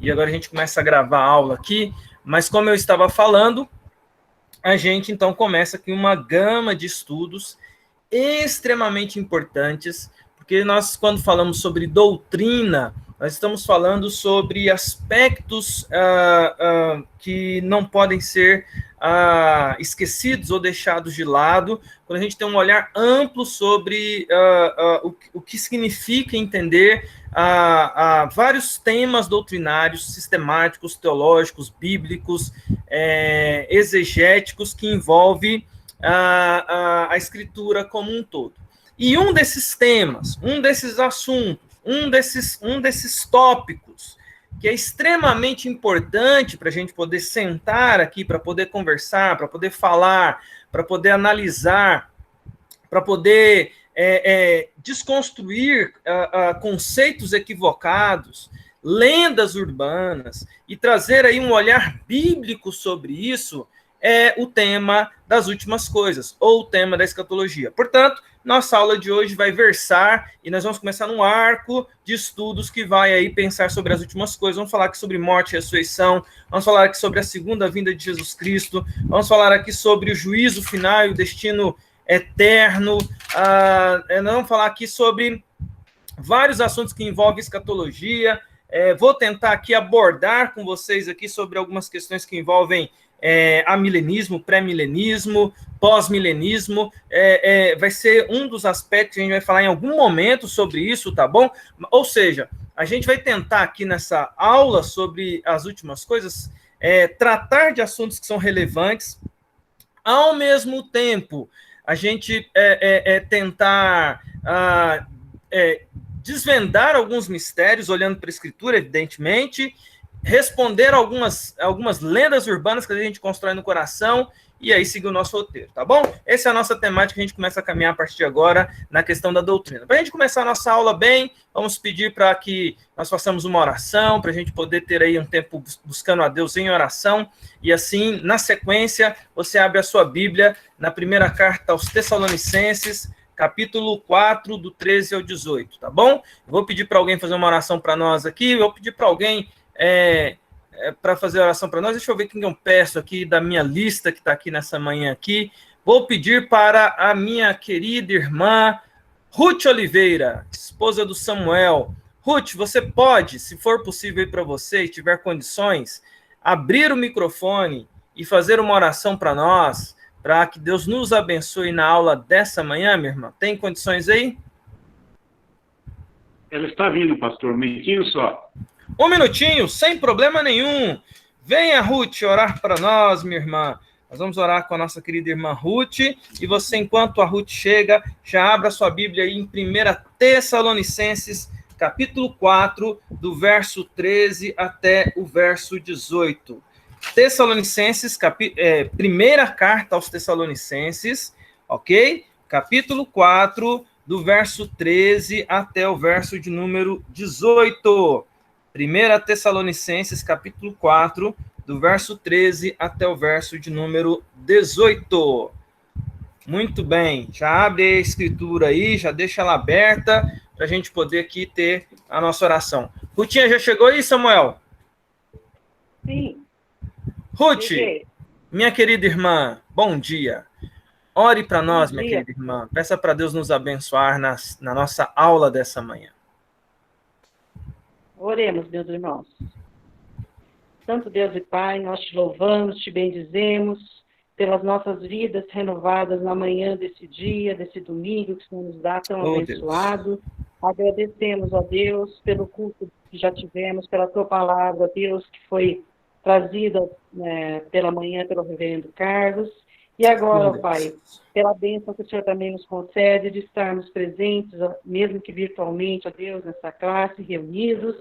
e agora a gente começa a gravar a aula aqui, mas como eu estava falando, a gente então começa aqui uma gama de estudos extremamente importantes, porque nós, quando falamos sobre doutrina, nós estamos falando sobre aspectos que não podem ser esquecidos ou deixados de lado, quando a gente tem um olhar amplo sobre o que significa entender vários temas doutrinários, sistemáticos, teológicos, bíblicos, exegéticos, que envolve a escritura como um todo. E um desses temas, um desses assuntos, um desses tópicos, que é extremamente importante para a gente poder sentar aqui, para poder conversar, para poder falar, para poder analisar, para poder desconstruir conceitos equivocados, lendas urbanas, e trazer aí um olhar bíblico sobre isso, é o tema das últimas coisas, ou o tema da escatologia. Portanto, nossa aula de hoje vai versar, e nós vamos começar num arco de estudos que vai aí pensar sobre as últimas coisas. Vamos falar aqui sobre morte e ressurreição, vamos falar aqui sobre a segunda vinda de Jesus Cristo, vamos falar aqui sobre o juízo final e o destino eterno, nós vamos falar aqui sobre vários assuntos que envolvem escatologia. Vou tentar aqui abordar com vocês aqui sobre algumas questões que envolvem amilenismo, pré-milenismo, pós-milenismo. Vai ser um dos aspectos que a gente vai falar em algum momento sobre isso, tá bom? Ou seja, a gente vai tentar aqui nessa aula sobre as últimas coisas, tratar de assuntos que são relevantes, ao mesmo tempo a gente tentar desvendar alguns mistérios, olhando para a Escritura, evidentemente, responder algumas lendas urbanas que a gente constrói no coração, e aí seguir o nosso roteiro, tá bom? Essa é a nossa temática que a gente começa a caminhar a partir de agora na questão da doutrina. Para a gente começar a nossa aula bem, vamos pedir para que nós façamos uma oração, para a gente poder ter aí um tempo buscando a Deus em oração, e assim, na sequência, você abre a sua Bíblia na primeira carta aos Tessalonicenses, capítulo 4, do 13 ao 18, tá bom? Eu vou pedir para alguém fazer uma oração para nós aqui, eu vou pedir para alguém para fazer a oração para nós. Deixa eu ver quem eu peço aqui da minha lista que está aqui nessa manhã aqui. Vou pedir para a minha querida irmã Ruth Oliveira, esposa do Samuel. Ruth, você pode, se for possível para você e tiver condições, abrir o microfone e fazer uma oração para nós, para que Deus nos abençoe na aula dessa manhã, minha irmã? Tem condições aí? Ela está vindo, pastor. Um minutinho só. Um minutinho, sem problema nenhum. Venha, Ruth, orar para nós, minha irmã. Nós vamos orar com a nossa querida irmã Ruth. E você, enquanto a Ruth chega, já abra sua Bíblia aí em 1 Tessalonicenses, capítulo 4, do verso 13 até o verso 18. Tessalonicenses, primeira carta aos Tessalonicenses, ok? Capítulo 4, do verso 13 até o verso de número 18. 1 Tessalonicenses, capítulo 4, do verso 13 até o verso de número 18. Muito bem, já abre a escritura aí, já deixa ela aberta, para a gente poder aqui ter a nossa oração. Rutinha, já chegou aí, Samuel? Sim. Ruth, minha querida irmã, bom dia. Ore para nós, minha querida irmã. Peça para Deus nos abençoar na nossa aula dessa manhã. Oremos, meus irmãos. Santo Deus e Pai, nós te louvamos, te bendizemos pelas nossas vidas renovadas na manhã desse dia, desse domingo que o Senhor nos dá tão abençoado. Agradecemos, ó Deus, pelo culto que já tivemos, pela tua palavra, Deus, que foi trazida pela manhã pelo reverendo Carlos. E agora, ó Pai, pela bênção que o Senhor também nos concede de estarmos presentes, mesmo que virtualmente, ó Deus, nessa classe, reunidos,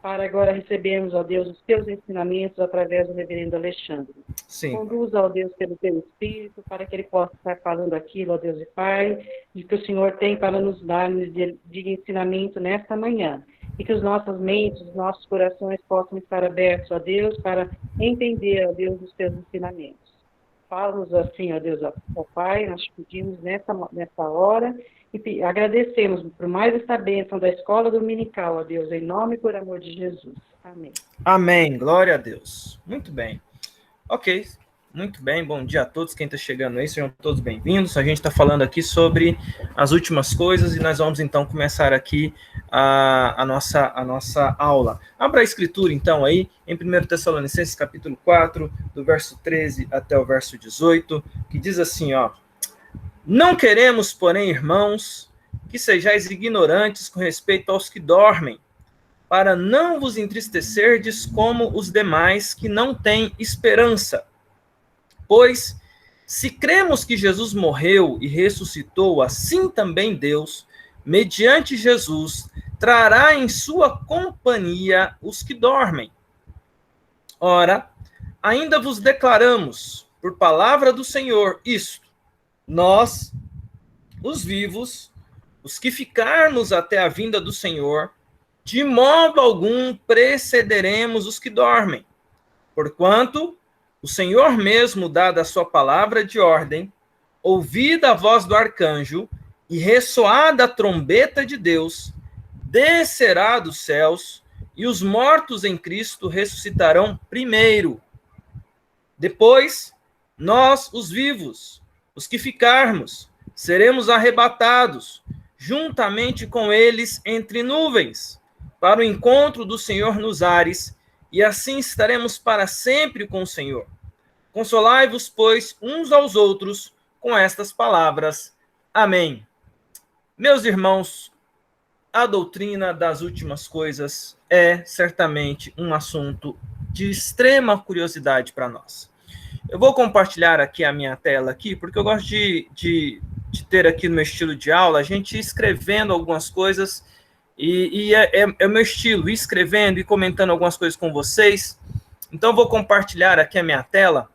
para agora recebermos, ó Deus, os teus ensinamentos através do reverendo Alexandre. Sim. Conduza, ó Deus, pelo teu Espírito, para que ele possa estar falando aquilo, ó Deus e Pai, de que o Senhor tem para nos dar de ensinamento nesta manhã. E que as nossas mentes, os nossos corações possam estar abertos, ó Deus, para entender, ó Deus, os teus ensinamentos. Fala-nos assim, ó Deus, ó Pai, nós te pedimos nessa hora e agradecemos por mais esta bênção da escola dominical, ó Deus, em nome e por amor de Jesus. Amém. Amém. Glória a Deus. Muito bem. Ok. Muito bem. Bom dia a todos. Quem está chegando aí, sejam todos bem-vindos. A gente está falando aqui sobre as últimas coisas e nós vamos então começar aqui a nossa aula. Abra a escritura então aí em 1 Tessalonicenses capítulo 4, do verso 13 até o verso 18, que diz assim, ó: Não queremos, porém, irmãos, que sejais ignorantes com respeito aos que dormem, para não vos entristecerdes como os demais que não têm esperança. Pois, se cremos que Jesus morreu e ressuscitou, assim também Deus, mediante Jesus, trará em sua companhia os que dormem. Ora, ainda vos declaramos, por palavra do Senhor, isto: nós, os vivos, os que ficarmos até a vinda do Senhor, de modo algum precederemos os que dormem. Porquanto o Senhor mesmo, dada a sua palavra de ordem, ouvida a voz do arcanjo e ressoada a trombeta de Deus, descerá dos céus, e os mortos em Cristo ressuscitarão primeiro. Depois, nós, os vivos, os que ficarmos, seremos arrebatados, juntamente com eles entre nuvens, para o encontro do Senhor nos ares, e assim estaremos para sempre com o Senhor. Consolai-vos, pois, uns aos outros com estas palavras. Amém. Meus irmãos, a doutrina das últimas coisas é certamente um assunto de extrema curiosidade para nós. Eu vou compartilhar aqui a minha tela aqui, porque eu gosto de ter aqui no meu estilo de aula, a gente escrevendo algumas coisas, e é o meu estilo, escrevendo e comentando algumas coisas com vocês. Então, eu vou compartilhar aqui a minha tela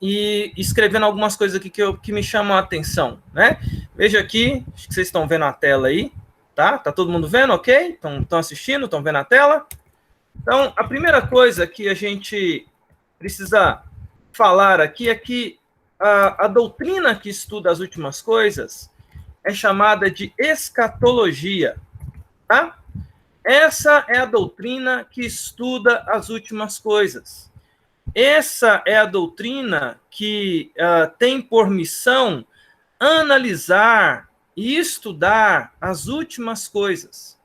e escrevendo algumas coisas aqui que me chamam a atenção, né? Veja aqui, acho que vocês estão vendo a tela aí, tá? Tá todo mundo vendo, ok? Estão assistindo, estão vendo a tela? Então, a primeira coisa que a gente precisa falar aqui é que a doutrina que estuda as últimas coisas é chamada de escatologia, tá? Essa é a doutrina que estuda as últimas coisas. Essa é a doutrina que tem por missão analisar e estudar as últimas coisas.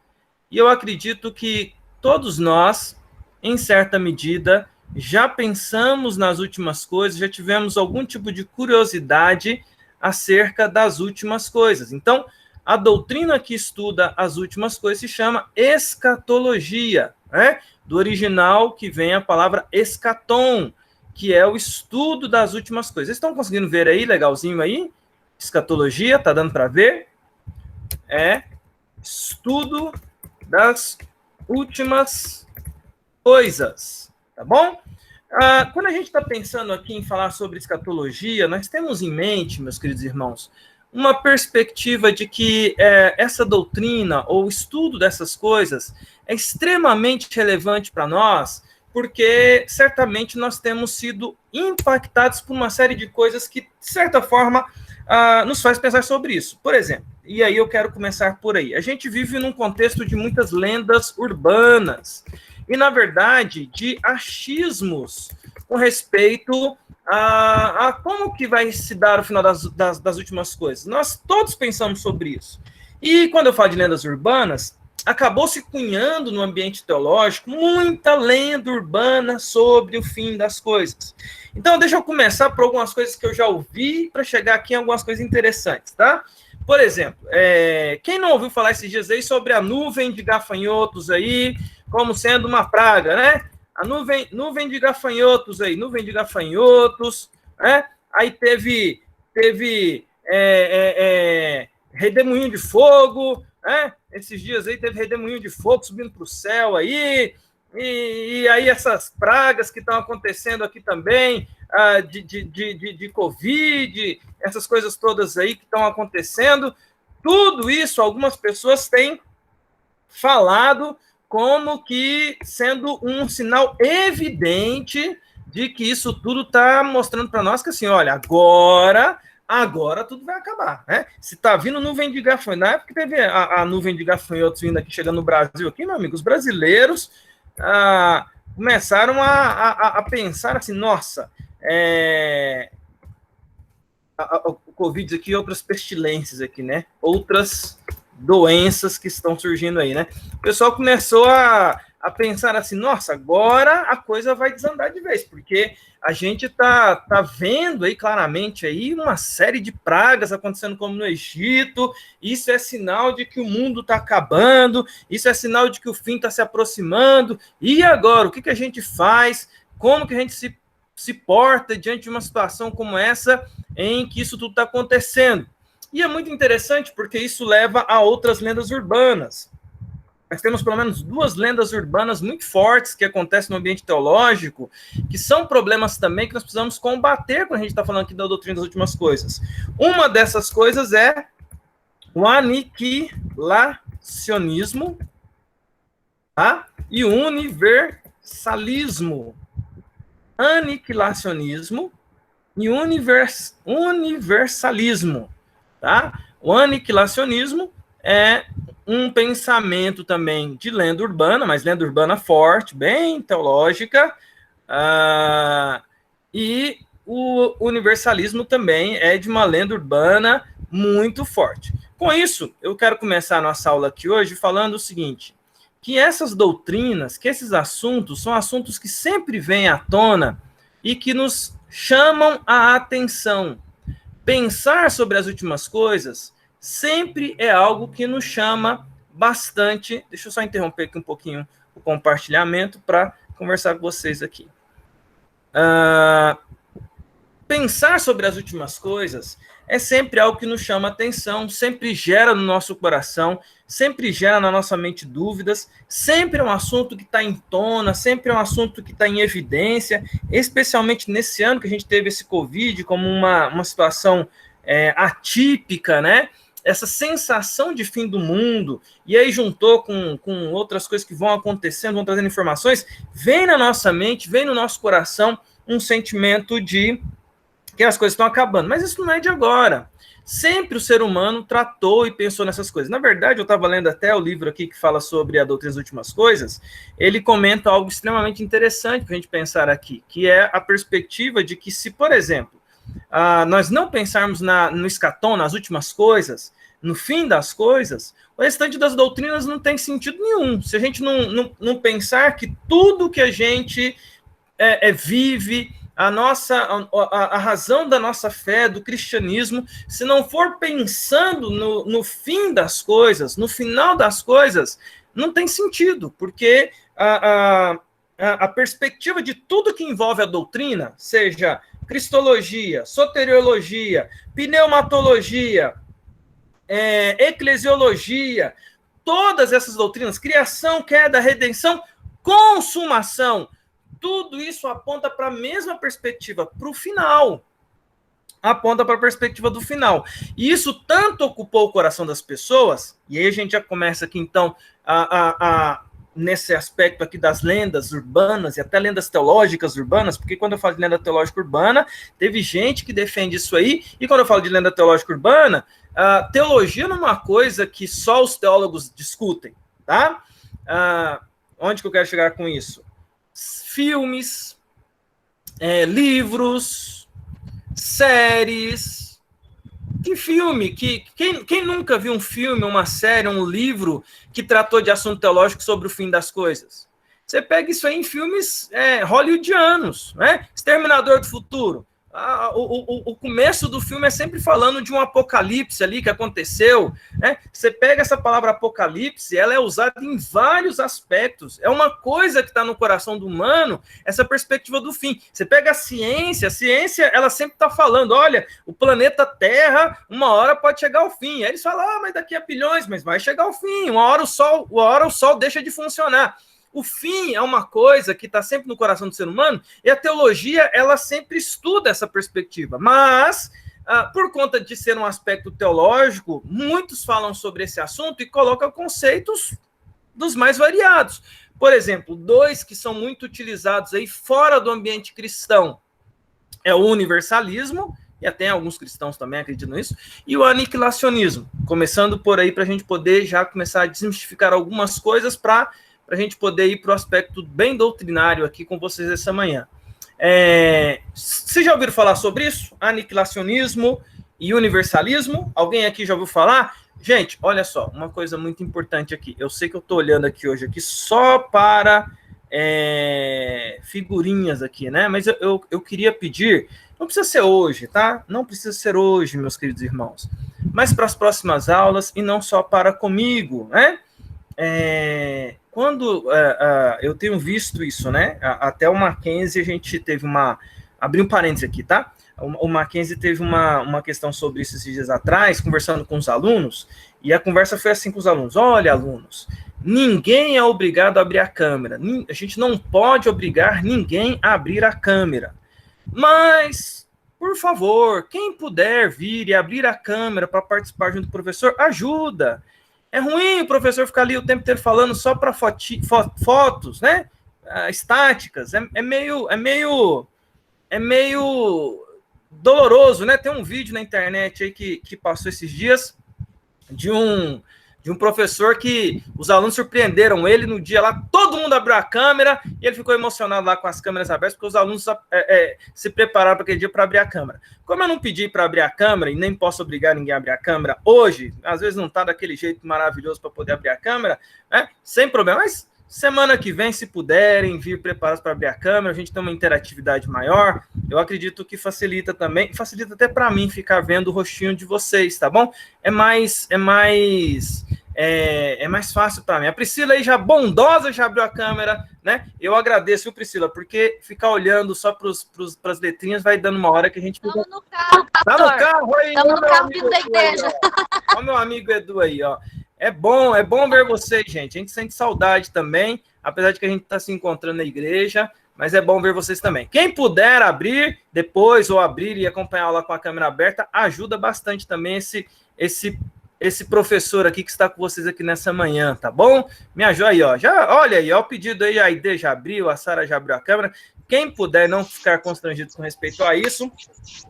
E eu acredito que todos nós, em certa medida, já pensamos nas últimas coisas, já tivemos algum tipo de curiosidade acerca das últimas coisas. Então, a doutrina que estuda as últimas coisas se chama escatologia, né? Do original que vem a palavra escatom, que é o estudo das últimas coisas. Vocês estão conseguindo ver aí, legalzinho aí? Escatologia, tá dando para ver? É estudo das últimas coisas, tá bom? Quando a gente está pensando aqui em falar sobre escatologia, nós temos em mente, meus queridos irmãos, uma perspectiva de que essa doutrina ou estudo dessas coisas é extremamente relevante para nós, porque certamente nós temos sido impactados por uma série de coisas que, de certa forma, nos faz pensar sobre isso. Por exemplo, e aí eu quero começar por aí. A gente vive num contexto de muitas lendas urbanas e, na verdade, de achismos com respeito a como que vai se dar o final das últimas coisas. Nós todos pensamos sobre isso. E quando eu falo de lendas urbanas, acabou se cunhando no ambiente teológico muita lenda urbana sobre o fim das coisas. Então, deixa eu começar por algumas coisas que eu já ouvi para chegar aqui em algumas coisas interessantes, tá? Por exemplo, quem não ouviu falar esses dias aí sobre a nuvem de gafanhotos aí, como sendo uma praga, né? A nuvem de gafanhotos aí, nuvem de gafanhotos, né? Aí teve redemoinho de fogo, né? Esses dias aí teve redemoinho de fogo subindo para o céu aí, e aí essas pragas que estão acontecendo aqui também, de Covid, essas coisas todas aí que estão acontecendo, tudo isso algumas pessoas têm falado como que sendo um sinal evidente de que isso tudo está mostrando para nós que assim, olha, agora tudo vai acabar, né? Se está vindo nuvem de gafanhotos, na época que teve a nuvem de gafanhotos vindo aqui, chegando no Brasil aqui, meu amigo, os brasileiros começaram a pensar assim, nossa, o Covid aqui, outras pestilências aqui, né? Outras doenças que estão surgindo aí, né? O pessoal começou a pensar assim, nossa, agora a coisa vai desandar de vez, porque a gente tá vendo aí claramente aí uma série de pragas acontecendo como no Egito. Isso é sinal de que o mundo está acabando, isso é sinal de que o fim está se aproximando. E agora, o que a gente faz? Como que a gente se porta diante de uma situação como essa, em que isso tudo está acontecendo? E é muito interessante, porque isso leva a outras lendas urbanas. Nós temos pelo menos 2 lendas urbanas muito fortes que acontecem no ambiente teológico, que são problemas também que nós precisamos combater quando a gente está falando aqui da doutrina das últimas coisas. Uma dessas coisas é o aniquilacionismo, tá? E o universalismo. Aniquilacionismo e universalismo, tá? O aniquilacionismo é um pensamento também de lenda urbana, mas lenda urbana forte, bem teológica, e o universalismo também é de uma lenda urbana muito forte. Com isso, eu quero começar a nossa aula aqui hoje falando o seguinte, que essas doutrinas, que esses assuntos, são assuntos que sempre vêm à tona e que nos chamam a atenção. Pensar sobre as últimas coisas sempre é algo que nos chama bastante. Deixa eu só interromper aqui um pouquinho o compartilhamento para conversar com vocês aqui. Pensar sobre as últimas coisas é sempre algo que nos chama atenção, sempre gera no nosso coração, sempre gera na nossa mente dúvidas, sempre é um assunto que está em tona, sempre é um assunto que está em evidência, especialmente nesse ano que a gente teve esse Covid como uma situação atípica, né? Essa sensação de fim do mundo, e aí juntou com outras coisas que vão acontecendo, vão trazendo informações, vem na nossa mente, vem no nosso coração um sentimento de que as coisas estão acabando. Mas isso não é de agora. Sempre o ser humano tratou e pensou nessas coisas. Na verdade, eu estava lendo até o livro aqui que fala sobre a doutrina das últimas coisas, ele comenta algo extremamente interessante para a gente pensar aqui, que é a perspectiva de que se, por exemplo, nós não pensarmos no escatom, nas últimas coisas, no fim das coisas, o restante das doutrinas não tem sentido nenhum. Se a gente não pensar que tudo que a gente vive, a razão da nossa fé, do cristianismo, se não for pensando no fim das coisas, no final das coisas, não tem sentido, porque a perspectiva de tudo que envolve a doutrina, seja cristologia, soteriologia, pneumatologia, eclesiologia, todas essas doutrinas, criação, queda, redenção, consumação, tudo isso aponta para a mesma perspectiva, para o final. Aponta para a perspectiva do final. E isso tanto ocupou o coração das pessoas, e aí a gente já começa aqui, então, nesse aspecto aqui das lendas urbanas e até lendas teológicas urbanas, porque quando eu falo de lenda teológica urbana, teve gente que defende isso aí, e quando eu falo de lenda teológica urbana, a teologia não é uma coisa que só os teólogos discutem, tá? Onde que eu quero chegar com isso? Filmes, livros, séries. Que filme? Quem nunca viu um filme, uma série, um livro que tratou de assunto teológico sobre o fim das coisas? Você pega isso aí em filmes hollywoodianos, né? Exterminador do Futuro. O começo do filme é sempre falando de um apocalipse ali que aconteceu, né? Você pega essa palavra apocalipse, ela é usada em vários aspectos. É uma coisa que está no coração do humano, essa perspectiva do fim. Você pega a ciência ela sempre está falando, olha, o planeta Terra, uma hora pode chegar ao fim. Aí eles falam, mas daqui a bilhões, mas vai chegar ao fim. Uma hora o sol deixa de funcionar. O fim é uma coisa que está sempre no coração do ser humano, e a teologia, ela sempre estuda essa perspectiva. Mas, por conta de ser um aspecto teológico, muitos falam sobre esse assunto e colocam conceitos dos mais variados. Por exemplo, 2 que são muito utilizados aí fora do ambiente cristão é o universalismo, e até alguns cristãos também acreditam nisso, e o aniquilacionismo. Começando por aí para a gente poder já começar a desmistificar algumas coisas para para a gente poder ir para o aspecto bem doutrinário aqui com vocês essa manhã. Vocês já ouviram falar sobre isso? Aniquilacionismo e universalismo? Alguém aqui já ouviu falar? Gente, olha só, uma coisa muito importante aqui. Eu sei que eu estou olhando aqui hoje aqui só para figurinhas aqui, né? Mas eu queria pedir, não precisa ser hoje, tá? Não precisa ser hoje, meus queridos irmãos, mas para as próximas aulas e não só para comigo, né? Quando eu tenho visto isso, né? Até o Mackenzie a gente teve abri um parênteses aqui, tá? O Mackenzie teve uma questão sobre isso esses dias atrás, conversando com os alunos, e a conversa foi assim com os alunos: olha, alunos, ninguém é obrigado a abrir a câmera, a gente não pode obrigar ninguém a abrir a câmera, mas, por favor, quem puder vir e abrir a câmera para participar junto com o professor, ajuda. É ruim o professor ficar ali o tempo inteiro falando só para fotos, né? Estáticas, é meio doloroso, né? Tem um vídeo na internet aí que passou esses dias de um professor que os alunos surpreenderam ele no dia lá, todo mundo abriu a câmera e ele ficou emocionado lá com as câmeras abertas, porque os alunos se prepararam para aquele dia para abrir a câmera. Como eu não pedi para abrir a câmera e nem posso obrigar ninguém a abrir a câmera hoje, às vezes não está daquele jeito maravilhoso para poder abrir a câmera, né? Sem problema, mas semana que vem, se puderem vir preparados para abrir a câmera, a gente tem uma interatividade maior, eu acredito que facilita também, facilita até para mim ficar vendo o rostinho de vocês, tá bom? É mais fácil para mim. A Priscila aí já bondosa, já abriu a câmera, né? Eu agradeço, viu, Priscila? Porque ficar olhando só para as letrinhas vai dando uma hora que a gente... Estamos no carro, pastor. Tá no carro aí? Estamos no carro vindo da igreja. Olha o meu amigo Edu aí, ó. É bom ver vocês, gente. A gente sente saudade também, apesar de que a gente está se encontrando na igreja, mas é bom ver vocês também. Quem puder abrir depois, ou abrir e acompanhar a aula com a câmera aberta, ajuda bastante também esse professor aqui que está com vocês aqui nessa manhã, tá bom? Me ajuda aí, ó. Olha aí, ó, o pedido aí, a Aide já abriu, a Sara já abriu a câmera. Quem puder não ficar constrangido com respeito a isso,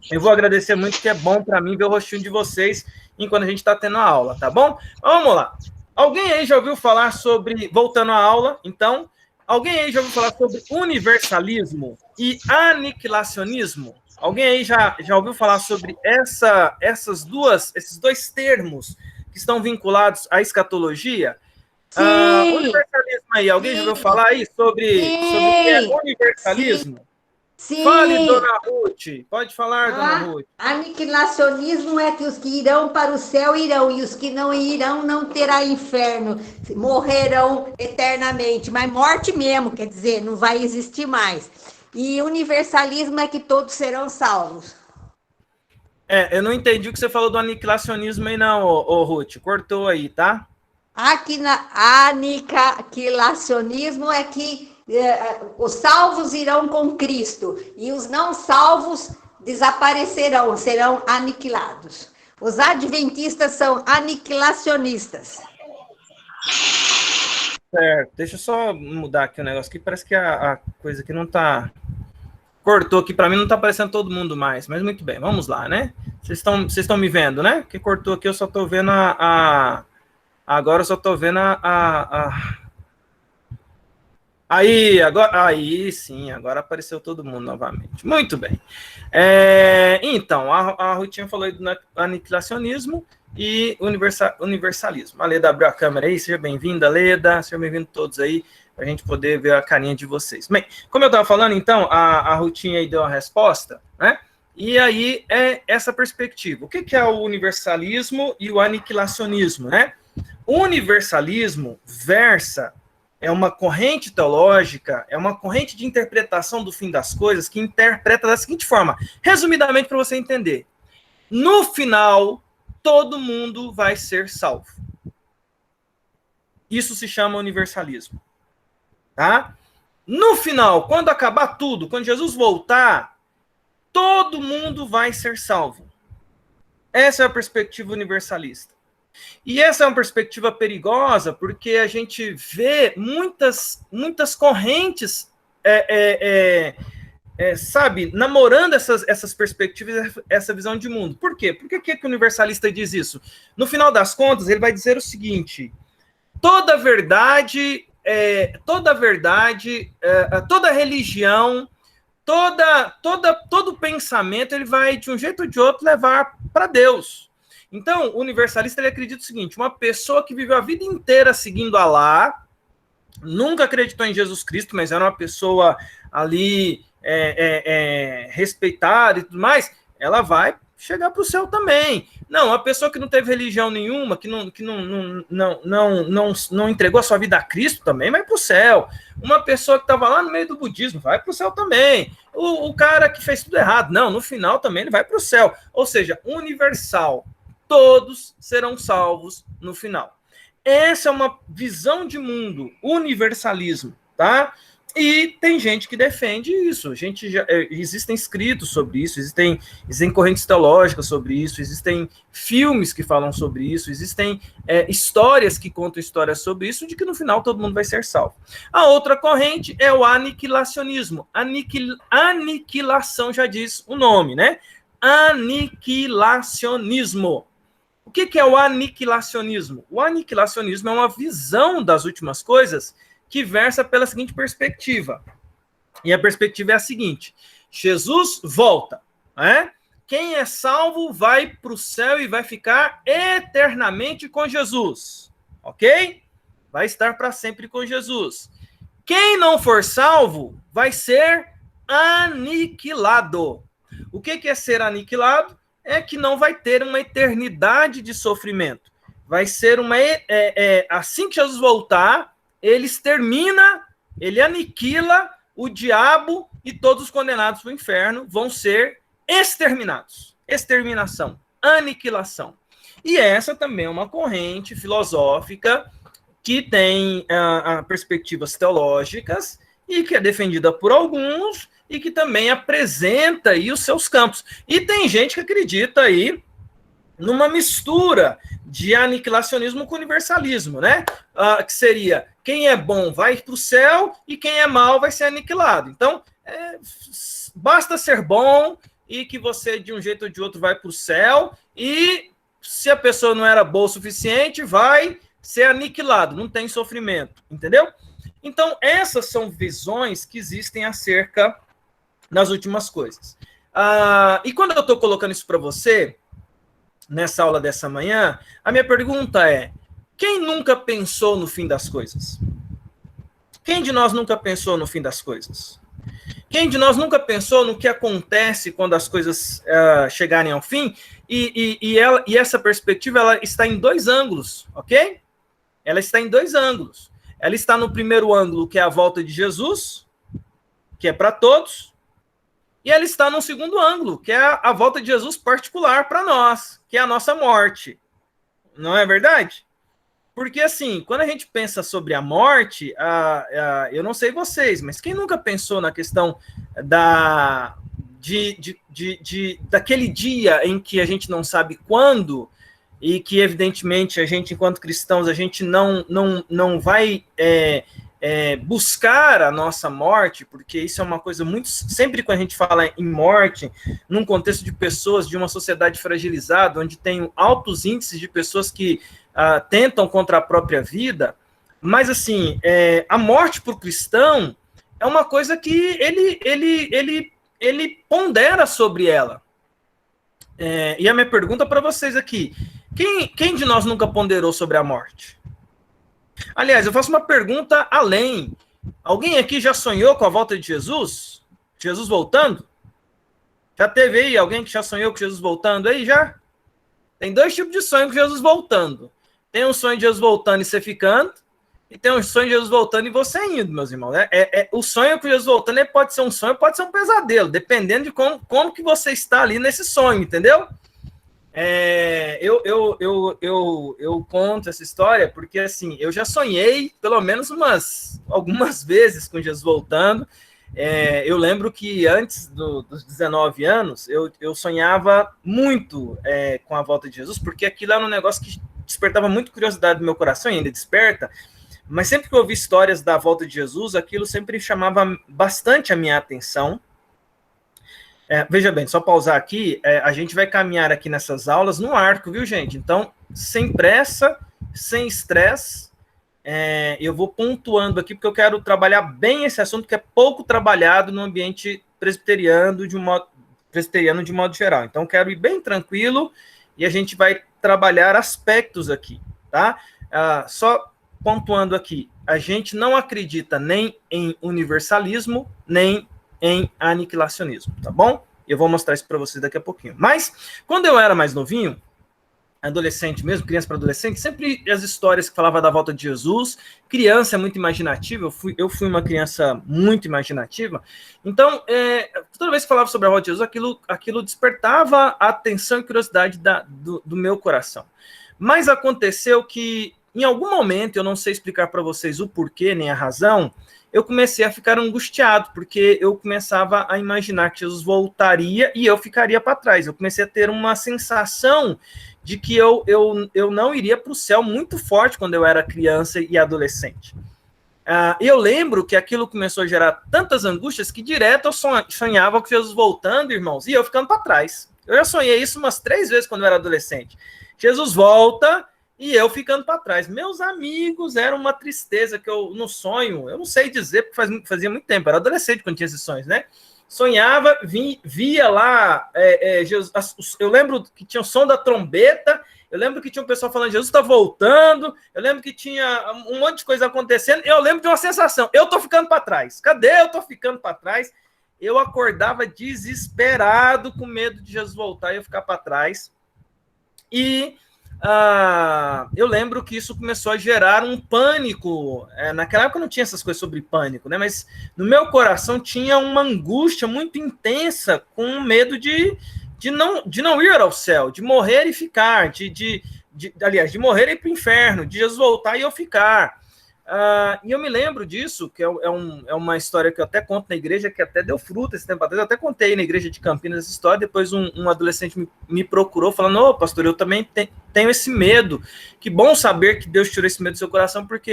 eu vou agradecer muito, que é bom para mim ver o rostinho de vocês enquanto a gente está tendo a aula, tá bom? Vamos lá. Alguém aí já ouviu falar sobre, voltando à aula, então, alguém aí já ouviu falar sobre universalismo e aniquilacionismo? Alguém aí já ouviu falar sobre esses dois termos que estão vinculados à escatologia? Universalismo aí, alguém já ouviu falar aí sobre o que é universalismo? Sim. Fale, dona Ruth. Pode falar, dona Ruth. Aniquilacionismo é que os que irão para o céu irão, e os que não irão não terá inferno, morrerão eternamente, mas morte mesmo, quer dizer, não vai existir mais. E universalismo é que todos serão salvos. Eu não entendi o que você falou do aniquilacionismo aí não, ô Ruth, cortou aí, tá? Aniquilacionismo é que os salvos irão com Cristo e os não salvos desaparecerão, serão aniquilados. Os adventistas são aniquilacionistas. Certo, deixa eu só mudar aqui o negócio aqui, parece que a coisa aqui não tá... Cortou aqui, para mim não tá aparecendo todo mundo mais, mas muito bem, vamos lá, né? Vocês estão me vendo, né? Porque cortou aqui, eu só tô vendo agora eu só tô vendo Aí sim, agora apareceu todo mundo novamente. Muito bem. Então, a Rutinha falou aí do aniquilacionismo e universalismo. A Leda abriu a câmera aí, seja bem-vinda, Leda, seja bem-vindo todos aí, para a gente poder ver a carinha de vocês. Bem, como eu estava falando, então, a Rutinha aí deu a resposta, né? E aí é essa perspectiva. O que é o universalismo e o aniquilacionismo, né? O universalismo é uma corrente teológica, é uma corrente de interpretação do fim das coisas que interpreta da seguinte forma, resumidamente para você entender. No final, todo mundo vai ser salvo. Isso se chama universalismo. Tá? No final, quando acabar tudo, quando Jesus voltar, todo mundo vai ser salvo. Essa é a perspectiva universalista. E essa é uma perspectiva perigosa, porque a gente vê muitas correntes, sabe, namorando essas perspectivas, essa visão de mundo. Por quê? Por que o universalista diz isso? No final das contas, ele vai dizer o seguinte: toda verdade toda verdade, toda religião, todo pensamento, ele vai, de um jeito ou de outro, levar para Deus. Então, o universalista, ele acredita o seguinte: uma pessoa que viveu a vida inteira seguindo Alá, nunca acreditou em Jesus Cristo, mas era uma pessoa ali respeitada e tudo mais, ela vai chegar para o céu também. Não, a pessoa que não teve religião nenhuma, que não entregou a sua vida a Cristo, também vai para o céu. Uma pessoa que estava lá no meio do budismo vai para o céu também. O cara que fez tudo errado, não, no final também ele vai para o céu. Ou seja, universal, todos serão salvos no final. Essa é uma visão de mundo, universalismo, tá? E tem gente que defende isso. Existem escritos sobre isso, existem correntes teológicas sobre isso, existem filmes que falam sobre isso, existem histórias que contam histórias sobre isso, de que no final todo mundo vai ser salvo. A outra corrente é o aniquilacionismo. Aniquilação já diz o nome, né? Aniquilacionismo. O que é o aniquilacionismo? O aniquilacionismo é uma visão das últimas coisas que versa pela seguinte perspectiva. E a perspectiva é a seguinte: Jesus volta, né? Quem é salvo vai para o céu e vai ficar eternamente com Jesus, ok? Vai estar para sempre com Jesus. Quem não for salvo vai ser aniquilado. O que é ser aniquilado? É que não vai ter uma eternidade de sofrimento. Vai ser assim que Jesus voltar, ele aniquila o diabo, e todos os condenados para o inferno vão ser exterminados. Exterminação, aniquilação. E essa também é uma corrente filosófica que tem perspectivas teológicas e que é defendida por alguns e que também apresenta aí os seus campos. E tem gente que acredita aí numa mistura de aniquilacionismo com universalismo, né? Que seria: quem é bom vai para o céu e quem é mal vai ser aniquilado. Então, basta ser bom e que você, de um jeito ou de outro, vai para o céu, e se a pessoa não era boa o suficiente, vai ser aniquilado, não tem sofrimento, entendeu? Então, essas são visões que existem acerca das últimas coisas. E quando eu estou colocando isso para você, nessa aula dessa manhã, a minha pergunta é: quem nunca pensou no fim das coisas? Quem de nós nunca pensou no fim das coisas? Quem de nós nunca pensou no que acontece quando as coisas chegarem ao fim? E essa perspectiva, ela está em dois ângulos, ok? Ela está em dois ângulos. Ela está no primeiro ângulo, que é a volta de Jesus, que é para todos, e ela está no segundo ângulo, que é a volta de Jesus particular para nós, que é a nossa morte. Não é verdade? Porque, assim, quando a gente pensa sobre a morte, eu não sei vocês, mas quem nunca pensou na questão daquele dia em que a gente não sabe quando, e que, evidentemente, a gente, enquanto cristãos, a gente não vai buscar a nossa morte, porque isso é uma coisa muito... Sempre quando a gente fala em morte, num contexto de pessoas, de uma sociedade fragilizada, onde tem altos índices de pessoas que tentam contra a própria vida, mas, assim, a morte para o cristão é uma coisa que ele pondera sobre ela. E a minha pergunta para vocês aqui: quem de nós nunca ponderou sobre a morte? Aliás, eu faço uma pergunta além. Alguém aqui já sonhou com a volta de Jesus? Jesus voltando? Já teve aí alguém que já sonhou com Jesus voltando aí já? Tem dois tipos de sonho com Jesus voltando. Tem um sonho de Jesus voltando e você ficando, e tem um sonho de Jesus voltando e você indo, meus irmãos. O sonho com Jesus voltando pode ser um sonho, pode ser um pesadelo, dependendo de como que você está ali nesse sonho, entendeu? Eu conto essa história porque, assim, eu já sonhei pelo menos algumas vezes com Jesus voltando. Eu lembro que antes dos 19 anos, eu sonhava muito com a volta de Jesus, porque aquilo era um negócio que despertava muito curiosidade no meu coração, e ainda desperta, mas sempre que eu ouvi histórias da volta de Jesus, aquilo sempre chamava bastante a minha atenção. Veja bem, só pausar aqui, a gente vai caminhar aqui nessas aulas no arco, viu, gente? Então, sem pressa, sem estresse, eu vou pontuando aqui, porque eu quero trabalhar bem esse assunto, que é pouco trabalhado no ambiente presbiteriano de modo geral. Então, quero ir bem tranquilo e a gente vai trabalhar aspectos aqui, tá? Só pontuando aqui, a gente não acredita nem em universalismo, nem em aniquilacionismo, tá bom? Eu vou mostrar isso para vocês daqui a pouquinho. Mas, quando eu era mais novinho, adolescente mesmo, criança para adolescente, sempre as histórias que falavam da volta de Jesus, criança é muito imaginativa, eu fui uma criança muito imaginativa, então, toda vez que falava sobre a volta de Jesus, aquilo despertava a atenção e curiosidade do meu coração. Mas aconteceu que, em algum momento, eu não sei explicar para vocês o porquê, nem a razão, eu comecei a ficar angustiado, porque eu começava a imaginar que Jesus voltaria e eu ficaria para trás. Eu comecei a ter uma sensação de que eu não iria para o céu muito forte quando eu era criança e adolescente. Eu lembro que aquilo começou a gerar tantas angústias que direto eu sonhava com Jesus voltando, irmãos, e eu ficando para trás. Eu já sonhei isso umas 3 vezes quando eu era adolescente. Jesus volta e eu ficando para trás. Meus amigos, era uma tristeza que eu, no sonho, eu não sei dizer, porque fazia muito tempo, eu era adolescente quando tinha esses sonhos, né? Sonhava, via lá, Jesus, eu lembro que tinha o som da trombeta, eu lembro que tinha um pessoal falando, Jesus está voltando, eu lembro que tinha um monte de coisa acontecendo, eu lembro de uma sensação, eu estou ficando para trás. Cadê eu estou ficando para trás? Eu acordava desesperado, com medo de Jesus voltar e eu ficar para trás. E eu lembro que isso começou a gerar um pânico. Naquela época não tinha essas coisas sobre pânico, né? Mas no meu coração tinha uma angústia muito intensa, com medo de não ir ao céu, de morrer e ficar, aliás, de morrer e ir para o inferno, de Jesus voltar e eu ficar. E eu me lembro disso, que é uma história que eu até conto na igreja, que até deu fruto esse tempo atrás. Eu até contei na igreja de Campinas essa história. Depois um adolescente me procurou, falando: ô, pastor, eu também tenho esse medo. Que bom saber que Deus tirou esse medo do seu coração, porque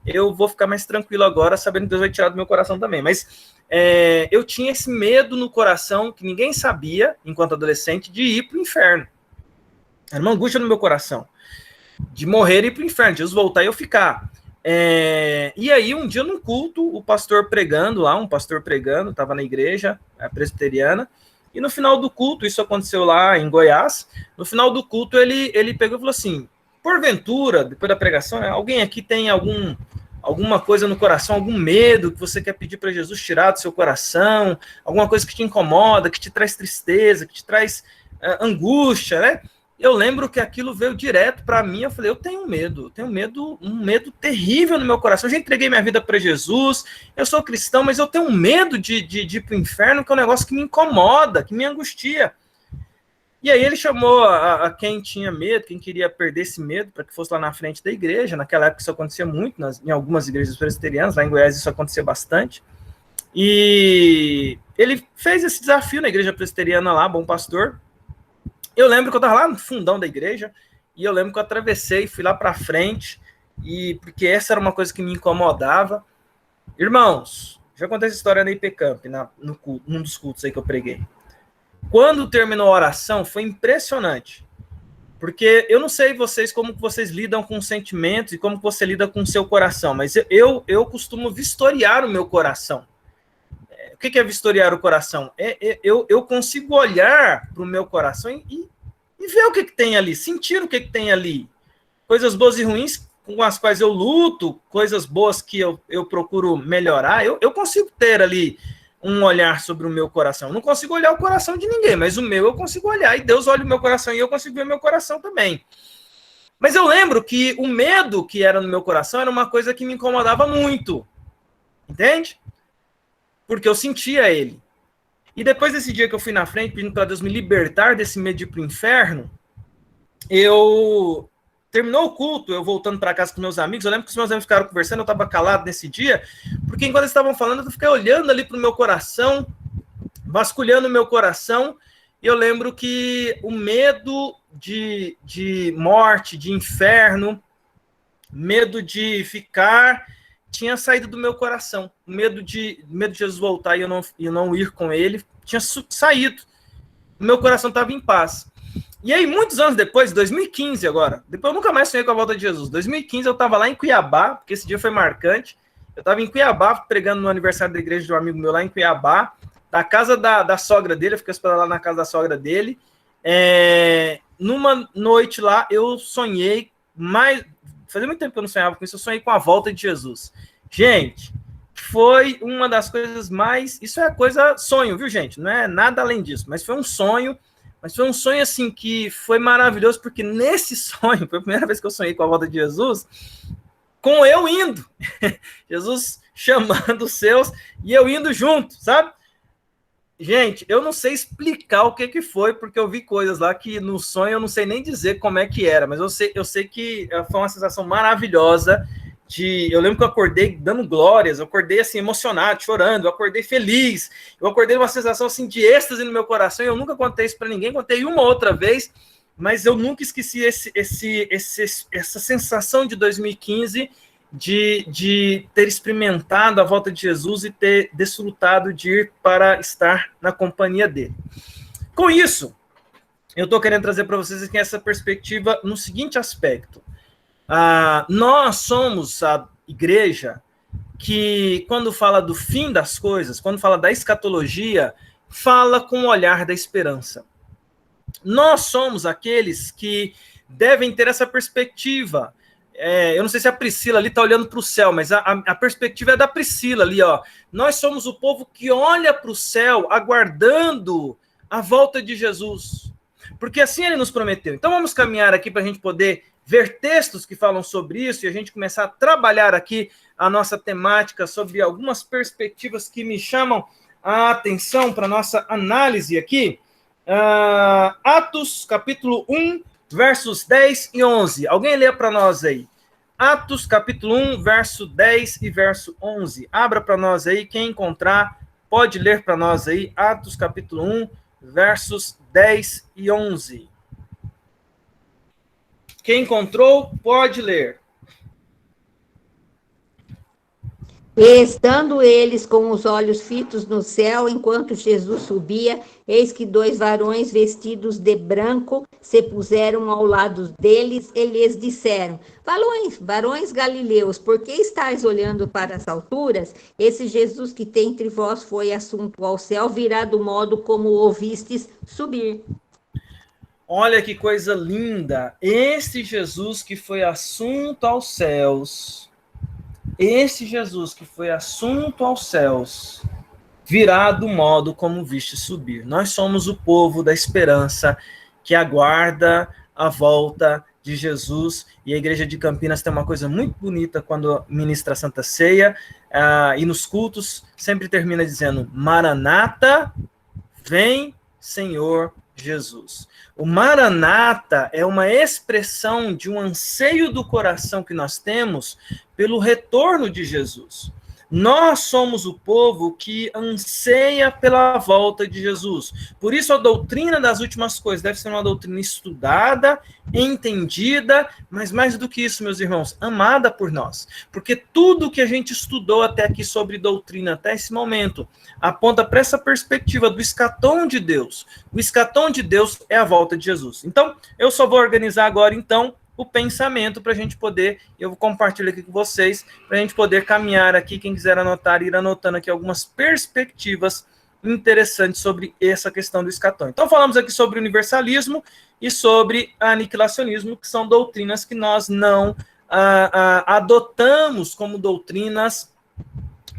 eu vou ficar mais tranquilo agora, sabendo que Deus vai tirar do meu coração também. Mas eu tinha esse medo no coração, que ninguém sabia, enquanto adolescente, de ir para o inferno. Era uma angústia no meu coração, de morrer e ir para o inferno, de Jesus voltar e eu ficar. E aí, um dia num culto, um pastor pregando, estava na igreja presbiteriana, e no final do culto, isso aconteceu lá em Goiás, no final do culto ele pegou e falou assim: porventura, depois da pregação, alguém aqui tem alguma coisa no coração, algum medo que você quer pedir para Jesus tirar do seu coração, alguma coisa que te incomoda, que te traz tristeza, que te traz angústia, né? Eu lembro que aquilo veio direto para mim. Eu falei: eu tenho medo, um medo terrível no meu coração. Eu já entreguei minha vida para Jesus, eu sou cristão, mas eu tenho medo de ir para o inferno, que é um negócio que me incomoda, que me angustia. E aí ele chamou a quem tinha medo, quem queria perder esse medo, para que fosse lá na frente da igreja. Naquela época isso acontecia muito, em algumas igrejas presbiterianas, lá em Goiás isso acontecia bastante. E ele fez esse desafio na igreja presbiteriana lá, Bom Pastor. Eu lembro que eu estava lá no fundão da igreja, e eu lembro que eu atravessei, fui lá para frente, porque essa era uma coisa que me incomodava. Irmãos, já contei essa história na IP Camp, num dos cultos aí que eu preguei. Quando terminou a oração, foi impressionante, porque eu não sei como vocês lidam com sentimentos e como você lida com o seu coração, mas eu costumo vistoriar o meu coração. O que é vistoriar o coração? Eu consigo olhar para o meu coração e ver o que tem ali, sentir o que tem ali. Coisas boas e ruins com as quais eu luto, coisas boas que eu procuro melhorar. Eu consigo ter ali um olhar sobre o meu coração. Eu não consigo olhar o coração de ninguém, mas o meu eu consigo olhar. E Deus olha o meu coração e eu consigo ver o meu coração também. Mas eu lembro que o medo que era no meu coração era uma coisa que me incomodava muito. Entende? Porque eu sentia ele. E depois desse dia que eu fui na frente, pedindo para Deus me libertar desse medo de ir para o inferno, terminou o culto, eu voltando para casa com meus amigos. Eu lembro que os meus amigos ficaram conversando, eu estava calado nesse dia, porque enquanto eles estavam falando, eu fiquei olhando ali para o meu coração, vasculhando o meu coração, e eu lembro que o medo de morte, de inferno, medo de ficar, tinha saído do meu coração. O medo de Jesus voltar e eu não ir com ele tinha saído. O meu coração estava em paz. E aí, muitos anos depois, 2015 agora, depois eu nunca mais sonhei com a volta de Jesus. 2015 eu estava lá em Cuiabá, porque esse dia foi marcante. Eu estava em Cuiabá, pregando no aniversário da igreja de um amigo meu lá em Cuiabá, da casa da sogra dele, eu fiquei hospedado lá na casa da sogra dele. Numa noite lá, eu sonhei fazia muito tempo que eu não sonhava com isso, eu sonhei com a volta de Jesus. Gente, foi uma das coisas mais... Isso é coisa, sonho, viu, gente? Não é nada além disso, mas foi um sonho. Mas foi um sonho, assim, que foi maravilhoso, porque nesse sonho, foi a primeira vez que eu sonhei com a volta de Jesus, com eu indo. Jesus chamando os seus e eu indo junto, sabe? Gente, eu não sei explicar o que foi, porque eu vi coisas lá que no sonho eu não sei nem dizer como é que era, mas eu sei que foi uma sensação maravilhosa. Eu lembro que eu acordei dando glórias, eu acordei assim emocionado, chorando, eu acordei feliz, eu acordei uma sensação assim de êxtase no meu coração. Eu nunca contei isso para ninguém, contei uma outra vez, mas eu nunca esqueci essa sensação de 2015 de ter experimentado a volta de Jesus e ter desfrutado de ir para estar na companhia dele. Com isso, eu estou querendo trazer para vocês aqui essa perspectiva no seguinte aspecto. Nós somos a igreja que, quando fala do fim das coisas, quando fala da escatologia, fala com o olhar da esperança. Nós somos aqueles que devem ter essa perspectiva. Eu não sei se a Priscila ali está olhando para o céu, mas a perspectiva é da Priscila ali, ó. Nós somos o povo que olha para o céu aguardando a volta de Jesus, porque assim ele nos prometeu. Então vamos caminhar aqui para a gente poder ver textos que falam sobre isso e a gente começar a trabalhar aqui a nossa temática sobre algumas perspectivas que me chamam a atenção para a nossa análise aqui. Atos, capítulo 1, versos 10 e 11. Alguém lê para nós aí. Atos, capítulo 1, verso 10 e verso 11. Abra para nós aí, quem encontrar, pode ler para nós aí. Atos, capítulo 1, versos 10 e 11. Quem encontrou, pode ler. E estando eles com os olhos fitos no céu, enquanto Jesus subia, eis que 2 varões vestidos de branco se puseram ao lado deles e lhes disseram: varões galileus, por que estáis olhando para as alturas? Esse Jesus que tem entre vós foi assunto ao céu, virá do modo como o ouvistes subir. Olha que coisa linda! Esse Jesus que foi assunto aos céus... Esse Jesus que foi assunto aos céus virá do modo como viste subir. Nós somos o povo da esperança que aguarda a volta de Jesus. E a Igreja de Campinas tem uma coisa muito bonita quando ministra a Santa Ceia, e nos cultos sempre termina dizendo: Maranata, vem Senhor Jesus. O Maranata é uma expressão de um anseio do coração que nós temos pelo retorno de Jesus. Nós somos o povo que anseia pela volta de Jesus. Por isso, a doutrina das últimas coisas deve ser uma doutrina estudada, entendida, mas mais do que isso, meus irmãos, amada por nós. Porque tudo que a gente estudou até aqui sobre doutrina, até esse momento, aponta para essa perspectiva do escatom de Deus. O escatom de Deus é a volta de Jesus. Então, eu só vou organizar agora, então, o pensamento para a gente poder, eu vou compartilhar aqui com vocês, para a gente poder caminhar aqui, quem quiser anotar, ir anotando aqui algumas perspectivas interessantes sobre essa questão do escatom. Então, falamos aqui sobre o universalismo e sobre o aniquilacionismo, que são doutrinas que nós não adotamos como doutrinas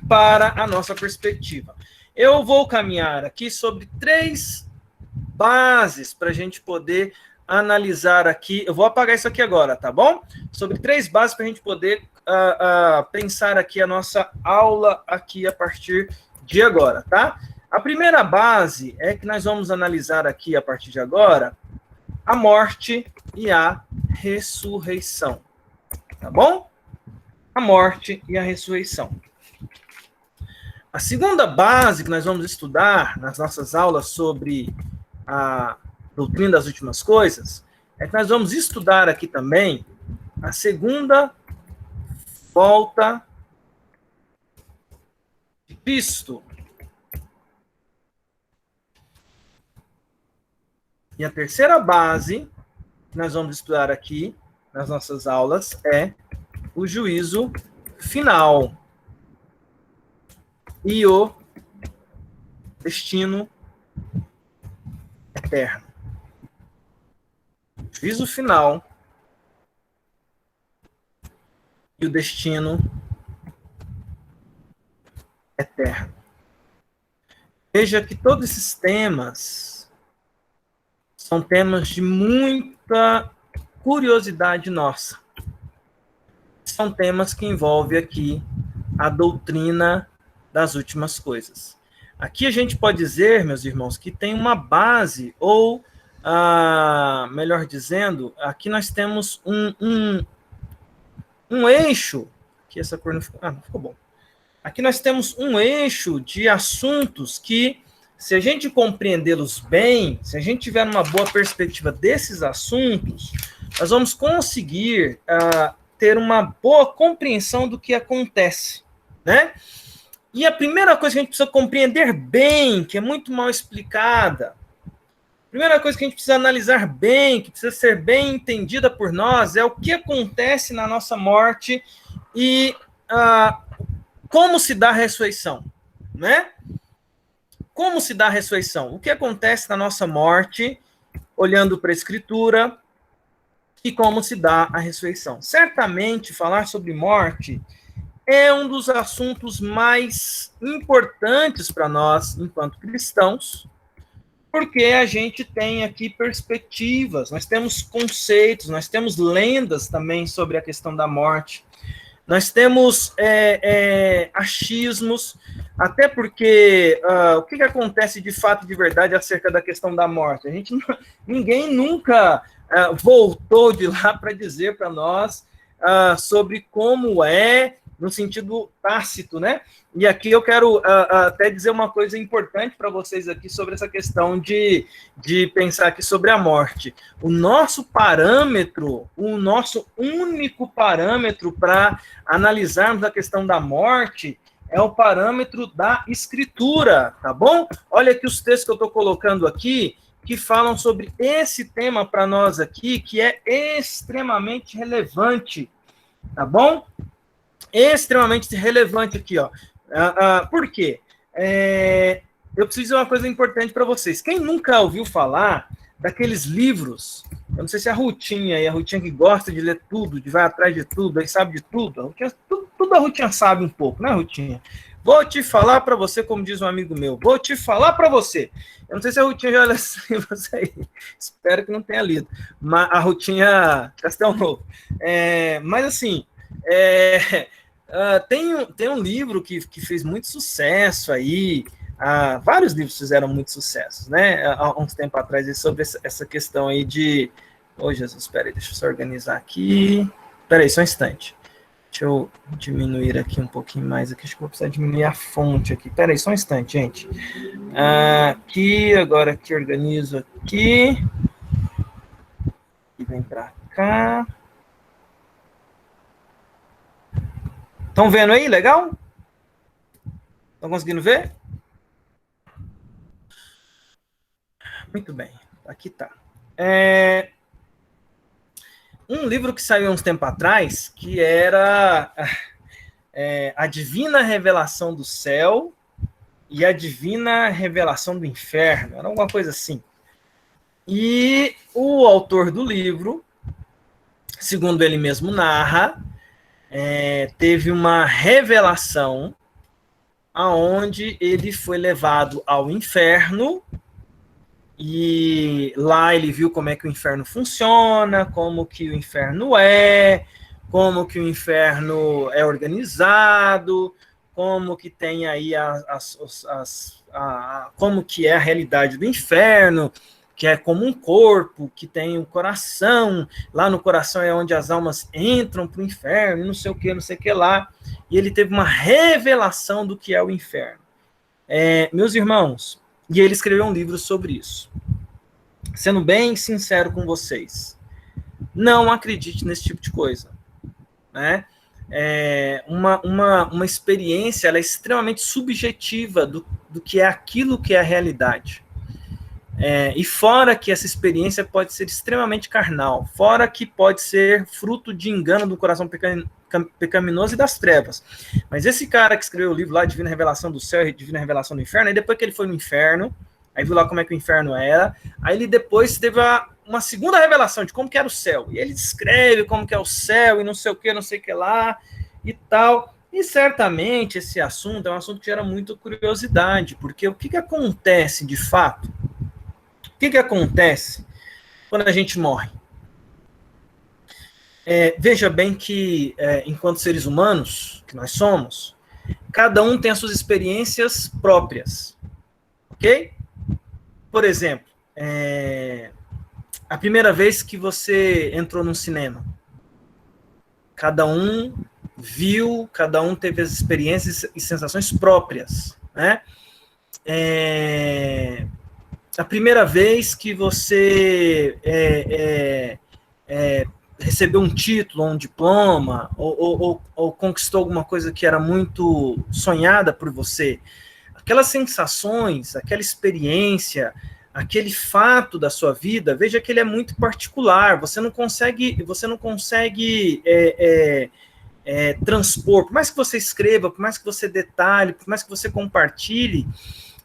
para a nossa perspectiva. Eu vou caminhar aqui sobre 3 bases para a gente poder analisar aqui. Eu vou apagar isso aqui agora, tá bom? Sobre 3 bases para a gente poder pensar aqui a nossa aula aqui a partir de agora, tá? A primeira base é que nós vamos analisar aqui a partir de agora a morte e a ressurreição, tá bom? A morte e a ressurreição. A segunda base que nós vamos estudar nas nossas aulas sobre a doutrina das últimas coisas é que nós vamos estudar aqui também a segunda volta de Cristo. E a terceira base que nós vamos estudar aqui nas nossas aulas é o juízo final e o destino eterno. Juízo final e o destino eterno. Veja que todos esses temas são temas de muita curiosidade nossa. São temas que envolvem aqui a doutrina das últimas coisas. Aqui a gente pode dizer, meus irmãos, que tem uma base, ou, melhor dizendo, aqui nós temos um eixo, que essa cor não ficou, não ficou bom. Aqui nós temos um eixo de assuntos que, se a gente compreendê-los bem, se a gente tiver uma boa perspectiva desses assuntos, nós vamos conseguir ter uma boa compreensão do que acontece, né? E a primeira coisa que a gente precisa compreender bem, que é muito mal explicada, a primeira coisa que a gente precisa analisar bem, que precisa ser bem entendida por nós, é o que acontece na nossa morte e como se dá a ressurreição, né? Como se dá a ressurreição? O que acontece na nossa morte, olhando para a Escritura, e como se dá a ressurreição. Certamente, falar sobre morte é um dos assuntos mais importantes para nós, enquanto cristãos, porque a gente tem aqui perspectivas, nós temos conceitos, nós temos lendas também sobre a questão da morte, nós temos achismos, até porque o que acontece de fato, de verdade, acerca da questão da morte? Ninguém nunca voltou de lá para dizer para nós sobre como é, no sentido tácito, né? E aqui eu quero até dizer uma coisa importante para vocês aqui sobre essa questão de pensar aqui sobre a morte. O nosso parâmetro, o nosso único parâmetro para analisarmos a questão da morte é o parâmetro da Escritura, tá bom? Olha aqui os textos que eu estou colocando aqui, que falam sobre esse tema para nós aqui, que é extremamente relevante, tá bom? Extremamente relevante aqui, ó. Por quê? Eu preciso dizer uma coisa importante para vocês. Quem nunca ouviu falar daqueles livros, eu não sei se é a Rutinha que gosta de ler tudo, de vai atrás de tudo, aí sabe de tudo, tudo a Rutinha sabe um pouco, né, Rutinha? Vou te falar para você, como diz um amigo meu, vou te falar para você. Eu não sei se a Rutinha já olha assim, você aí. Espero que não tenha lido. Mas a Rutinha Castelo Novo. Mas assim, tem um livro que fez muito sucesso aí, vários livros fizeram muito sucesso, né? Há uns tempos atrás, sobre essa questão aí de... Oh, Jesus, espera aí, deixa eu só organizar aqui. Espera aí, só um instante. Deixa eu diminuir aqui um pouquinho mais, aqui, acho que vou precisar diminuir a fonte aqui. Espera aí, só um instante, gente. Agora aqui, organizo aqui. E vem para cá. Estão vendo aí? Legal? Estão conseguindo ver? Muito bem. Aqui tá. Um livro que saiu uns tempos atrás, que era A Divina Revelação do Céu e a Divina Revelação do Inferno. Era alguma coisa assim. E o autor do livro, segundo ele mesmo narra, teve uma revelação aonde ele foi levado ao inferno e lá ele viu como é que o inferno funciona, como que o inferno como que o inferno é organizado, como que tem aí como que é a realidade do inferno, que é como um corpo, que tem um coração, lá no coração é onde as almas entram para o inferno, não sei o que lá, e ele teve uma revelação do que é o inferno. Meus irmãos, e ele escreveu um livro sobre isso. Sendo bem sincero com vocês, não acredite nesse tipo de coisa, né? Uma experiência, ela é extremamente subjetiva do que é aquilo que é a realidade. E fora que essa experiência pode ser extremamente carnal, fora que pode ser fruto de engano do coração pecaminoso e das trevas. Mas esse cara que escreveu o livro lá, Divina Revelação do Céu e Divina Revelação do Inferno, aí depois que ele foi no inferno, aí viu lá como é que o inferno era, aí ele depois teve uma segunda revelação de como que era o céu, e ele descreve como que é o céu, e não sei o que lá, e tal. E certamente esse assunto é um assunto que gera muita curiosidade, porque o que acontece de fato? O que acontece quando a gente morre? Veja bem que, enquanto seres humanos, que nós somos, cada um tem as suas experiências próprias, ok? Por exemplo, a primeira vez que você entrou num cinema, cada um viu, cada um teve as experiências e sensações próprias, né? A primeira vez que você recebeu um título, um diploma, ou conquistou alguma coisa que era muito sonhada por você, aquelas sensações, aquela experiência, aquele fato da sua vida, veja que ele é muito particular, você não consegue transpor, por mais que você escreva, por mais que você detalhe, por mais que você compartilhe,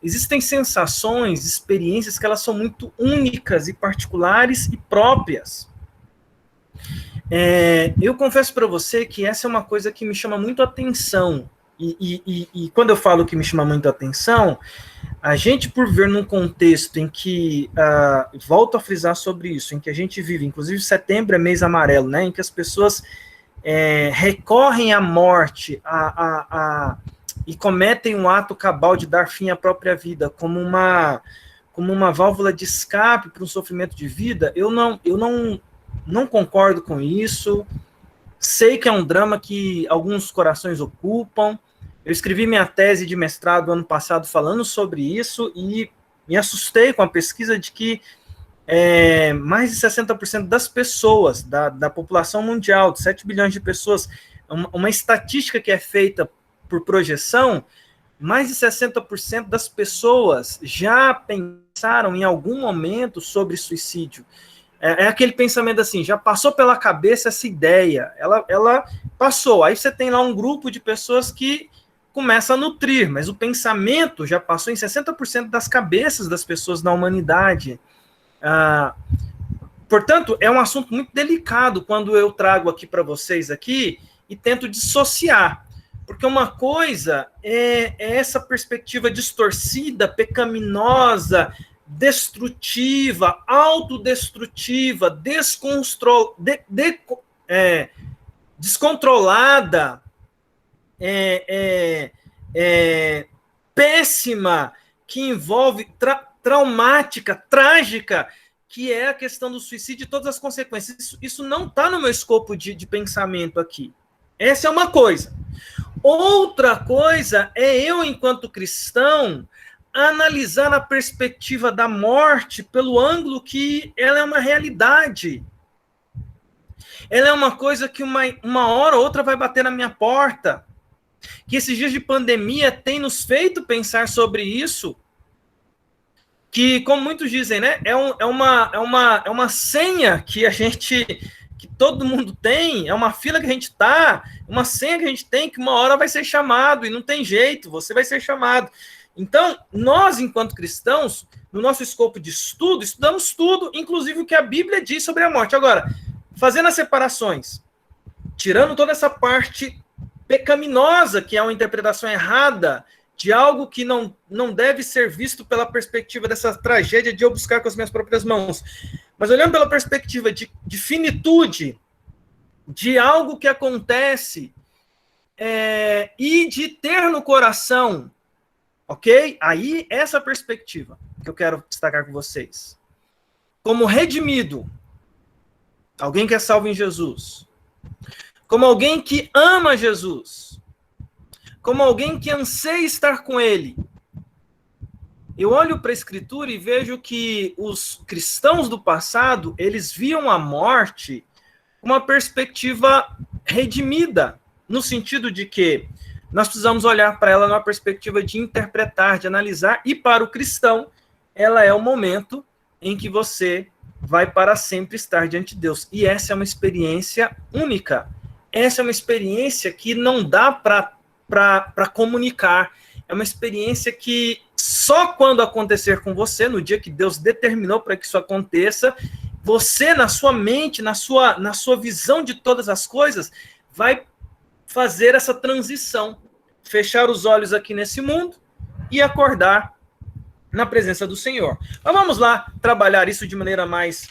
existem sensações, experiências que elas são muito únicas e particulares e próprias. Eu confesso para você que essa é uma coisa que me chama muito a atenção, e quando eu falo que me chama muito a atenção, a gente, por ver num contexto em que, volto a frisar sobre isso, em que a gente vive, inclusive setembro é mês amarelo, né, em que as pessoas recorrem à morte e cometem um ato cabal de dar fim à própria vida, como uma válvula de escape para um sofrimento de vida, eu não concordo com isso. Sei que é um drama que alguns corações ocupam. Eu escrevi minha tese de mestrado ano passado falando sobre isso e me assustei com a pesquisa de que mais de 60% das pessoas, da população mundial, de 7 bilhões de pessoas, uma estatística que é feita por projeção, mais de 60% das pessoas já pensaram em algum momento sobre suicídio. É aquele pensamento assim, já passou pela cabeça essa ideia, ela passou, aí você tem lá um grupo de pessoas que começa a nutrir, mas o pensamento já passou em 60% das cabeças das pessoas na humanidade. Portanto, é um assunto muito delicado quando eu trago aqui para vocês aqui e tento dissociar, porque uma coisa é essa perspectiva distorcida, pecaminosa, destrutiva, autodestrutiva, descontrolada, péssima, que envolve traumática, trágica, que é a questão do suicídio e todas as consequências. Isso não está no meu escopo de pensamento aqui. Essa é uma coisa. Outra coisa é eu, enquanto cristão, analisar a perspectiva da morte pelo ângulo que ela é uma realidade. Ela é uma coisa que uma hora ou outra vai bater na minha porta. Que esses dias de pandemia têm nos feito pensar sobre isso. Que, como muitos dizem, né, é uma senha que que todo mundo tem, é uma fila que a gente está, uma senha que a gente tem, que uma hora vai ser chamado, e não tem jeito, você vai ser chamado. Então, nós, enquanto cristãos, no nosso escopo de estudo, estudamos tudo, inclusive o que a Bíblia diz sobre a morte. Agora, fazendo as separações, tirando toda essa parte pecaminosa, que é uma interpretação errada de algo que não deve ser visto pela perspectiva dessa tragédia de eu buscar com as minhas próprias mãos, mas olhando pela perspectiva de finitude, de algo que acontece, e de ter no coração, ok? Aí, essa perspectiva que eu quero destacar com vocês. Como redimido, alguém que é salvo em Jesus, como alguém que ama Jesus, como alguém que anseia estar com Ele. Eu olho para a Escritura e vejo que os cristãos do passado, eles viam a morte com uma perspectiva redimida, no sentido de que nós precisamos olhar para ela numa perspectiva de interpretar, de analisar, e para o cristão, ela é o momento em que você vai para sempre estar diante de Deus. E essa é uma experiência única. Essa é uma experiência que não dá para comunicar. É uma experiência que só quando acontecer com você, no dia que Deus determinou para que isso aconteça, você, na sua mente, na sua visão de todas as coisas, vai fazer essa transição. Fechar os olhos aqui nesse mundo e acordar na presença do Senhor. Mas vamos lá trabalhar isso de maneira mais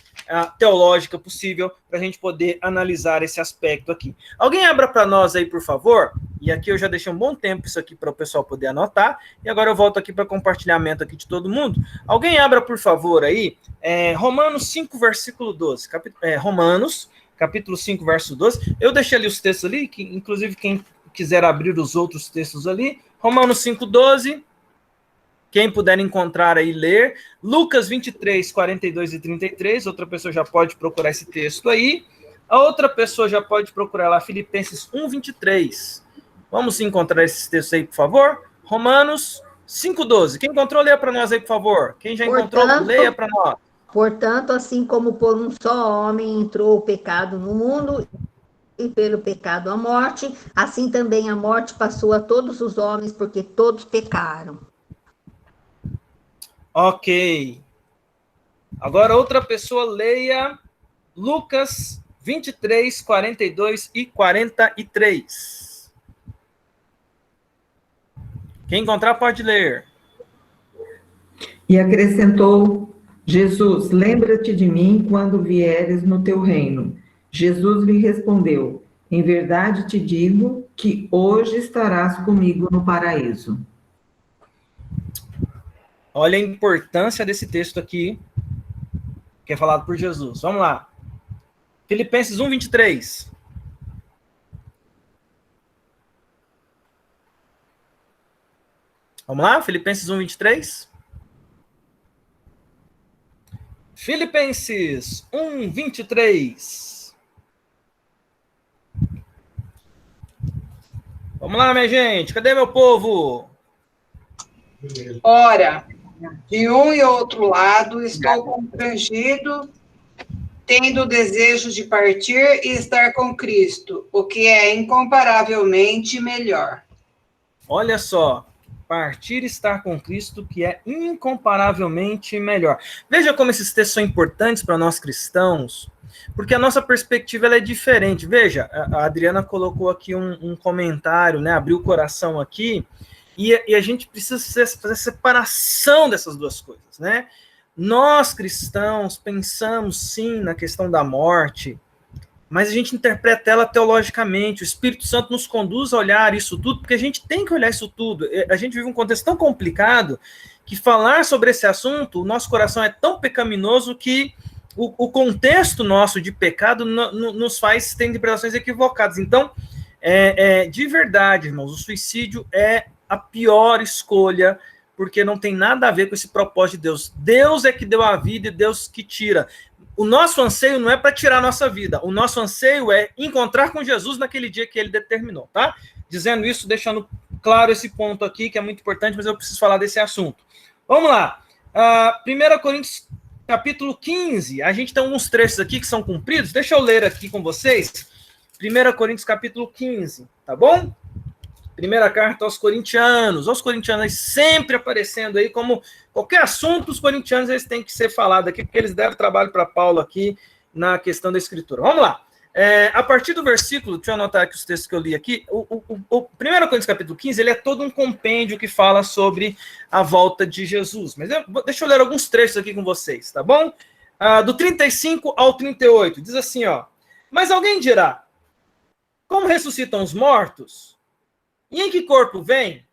teológica possível, para a gente poder analisar esse aspecto aqui. Alguém abra para nós aí, por favor, e aqui eu já deixei um bom tempo isso aqui para o pessoal poder anotar, e agora eu volto aqui para compartilhamento aqui de todo mundo. Alguém abra, por favor, aí, Romanos 5, versículo 12. Romanos, capítulo 5, verso 12. Eu deixei ali os textos ali, que inclusive quem quiser abrir os outros textos ali, Romanos 5, 12... Quem puder encontrar aí, ler. Lucas 23, 42 e 33. Outra pessoa já pode procurar esse texto aí. A outra pessoa já pode procurar lá, Filipenses 1, 23. Vamos encontrar esses textos aí, por favor. Romanos 5, 12. Quem encontrou, leia para nós aí, por favor. Quem já encontrou, leia para nós. Portanto, assim como por um só homem entrou o pecado no mundo, e pelo pecado a morte, assim também a morte passou a todos os homens, porque todos pecaram. Ok. Agora outra pessoa leia Lucas 23, 42 e 43. Quem encontrar pode ler. E acrescentou Jesus: lembra-te de mim quando vieres no teu reino. Jesus lhe respondeu: em verdade te digo que hoje estarás comigo no paraíso. Olha a importância desse texto aqui, que é falado por Jesus. Vamos lá. Filipenses 1, 23. Vamos lá? Filipenses 1, 23. Filipenses 1, 23. Vamos lá, minha gente. Cadê meu povo? Ora, de um e outro lado, estou constrangido, tendo o desejo de partir e estar com Cristo, o que é incomparavelmente melhor. Olha só, partir e estar com Cristo, que é incomparavelmente melhor. Veja como esses textos são importantes para nós cristãos, porque a nossa perspectiva ela é diferente. Veja, a Adriana colocou aqui um comentário, né? Abriu o coração aqui, e a gente precisa fazer a separação dessas duas coisas, né? Nós, cristãos, pensamos, sim, na questão da morte, mas a gente interpreta ela teologicamente. O Espírito Santo nos conduz a olhar isso tudo, porque a gente tem que olhar isso tudo. A gente vive um contexto tão complicado que falar sobre esse assunto, o nosso coração é tão pecaminoso que o contexto nosso de pecado nos faz ter interpretações equivocadas. Então, de verdade, irmãos, o suicídio é a pior escolha, porque não tem nada a ver com esse propósito de Deus. Deus é que deu a vida e Deus que tira. O nosso anseio não é para tirar a nossa vida. O nosso anseio é encontrar com Jesus naquele dia que ele determinou, tá? Dizendo isso, deixando claro esse ponto aqui, que é muito importante, mas eu preciso falar desse assunto. Vamos lá. 1 Coríntios, capítulo 15. A gente tem alguns trechos aqui que são cumpridos. Deixa eu ler aqui com vocês. 1 Coríntios, capítulo 15. Tá bom? Primeira carta aos corintianos. Os corintianos sempre aparecendo aí como qualquer assunto, os corintianos eles têm que ser falados aqui, porque eles deram trabalho para Paulo aqui na questão da escritura. Vamos lá. A partir do versículo, deixa eu anotar aqui os textos que eu li aqui, o 1 Coríntios capítulo 15, ele é todo um compêndio que fala sobre a volta de Jesus. Mas deixa eu ler alguns trechos aqui com vocês, tá bom? Do 35 ao 38, diz assim, ó. Mas alguém dirá, como ressuscitam os mortos? E em que corpo vem?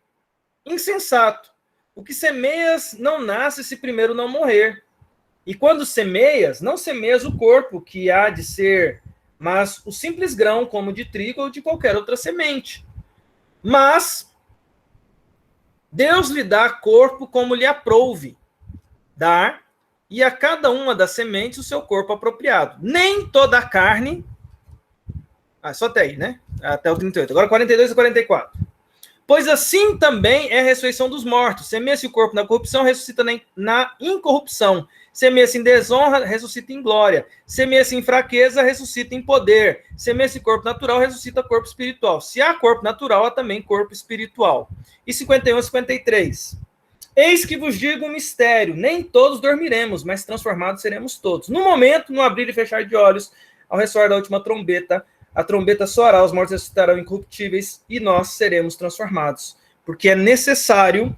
Insensato. O que semeias não nasce se primeiro não morrer. E quando semeias, não semeias o corpo que há de ser, mas o simples grão, como de trigo ou de qualquer outra semente. Mas Deus lhe dá corpo como lhe aprouve dar, e a cada uma das sementes o seu corpo apropriado. Nem toda a carne... só até aí, né? Até o 38. Agora 42 e 44. Pois assim também é a ressurreição dos mortos. Semeia-se o corpo na corrupção, ressuscita na incorrupção. Semeia-se em desonra, ressuscita em glória. Semeia-se em fraqueza, ressuscita em poder. Semeia-se corpo natural, ressuscita corpo espiritual. Se há corpo natural, há também corpo espiritual. E 51 a 53. Eis que vos digo um mistério, nem todos dormiremos, mas transformados seremos todos. No momento, no abrir e fechar de olhos, ao ressoar da última trombeta, a trombeta soará, os mortos ressuscitarão incorruptíveis, e nós seremos transformados. Porque é necessário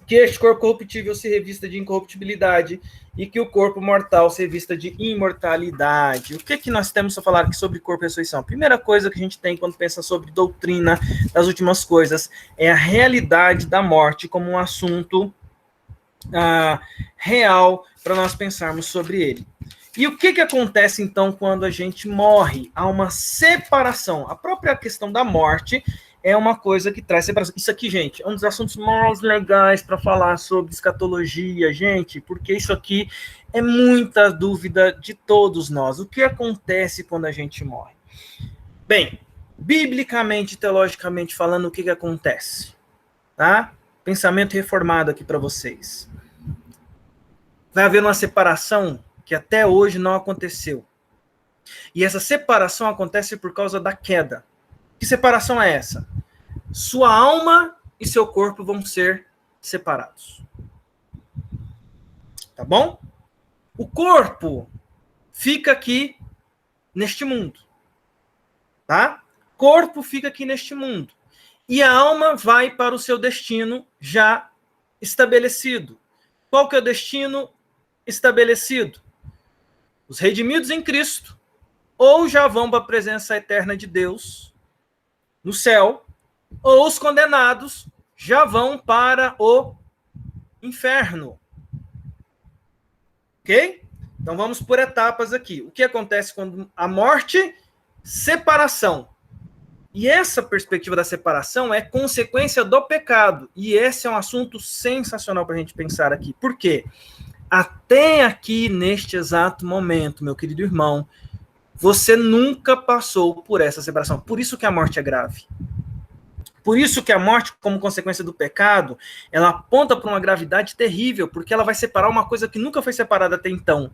que este corpo corruptível se revista de incorruptibilidade e que o corpo mortal se revista de imortalidade. O que nós temos a falar aqui sobre corpo e ressurreição? A primeira coisa que a gente tem quando pensa sobre doutrina das últimas coisas é a realidade da morte como um assunto real para nós pensarmos sobre ele. E o que acontece, então, quando a gente morre? Há uma separação. A própria questão da morte é uma coisa que traz separação. Isso aqui, gente, é um dos assuntos mais legais para falar sobre escatologia, gente, porque isso aqui é muita dúvida de todos nós. O que acontece quando a gente morre? Bem, biblicamente, teologicamente falando, o que acontece? Tá? Pensamento reformado aqui para vocês. Vai haver uma separação que até hoje não aconteceu. E essa separação acontece por causa da queda. Que separação é essa? Sua alma e seu corpo vão ser separados. Tá bom? O corpo fica aqui neste mundo. Tá? Corpo fica aqui neste mundo. E a alma vai para o seu destino já estabelecido. Qual que é o destino estabelecido? Os redimidos em Cristo ou já vão para a presença eterna de Deus no céu, ou os condenados já vão para o inferno. Ok? Então vamos por etapas aqui. O que acontece quando a morte? Separação. E essa perspectiva da separação é consequência do pecado. E esse é um assunto sensacional para a gente pensar aqui. Por quê? Até aqui, neste exato momento, meu querido irmão, você nunca passou por essa separação. Por isso que a morte é grave. Por isso que a morte, como consequência do pecado, ela aponta para uma gravidade terrível, porque ela vai separar uma coisa que nunca foi separada até então.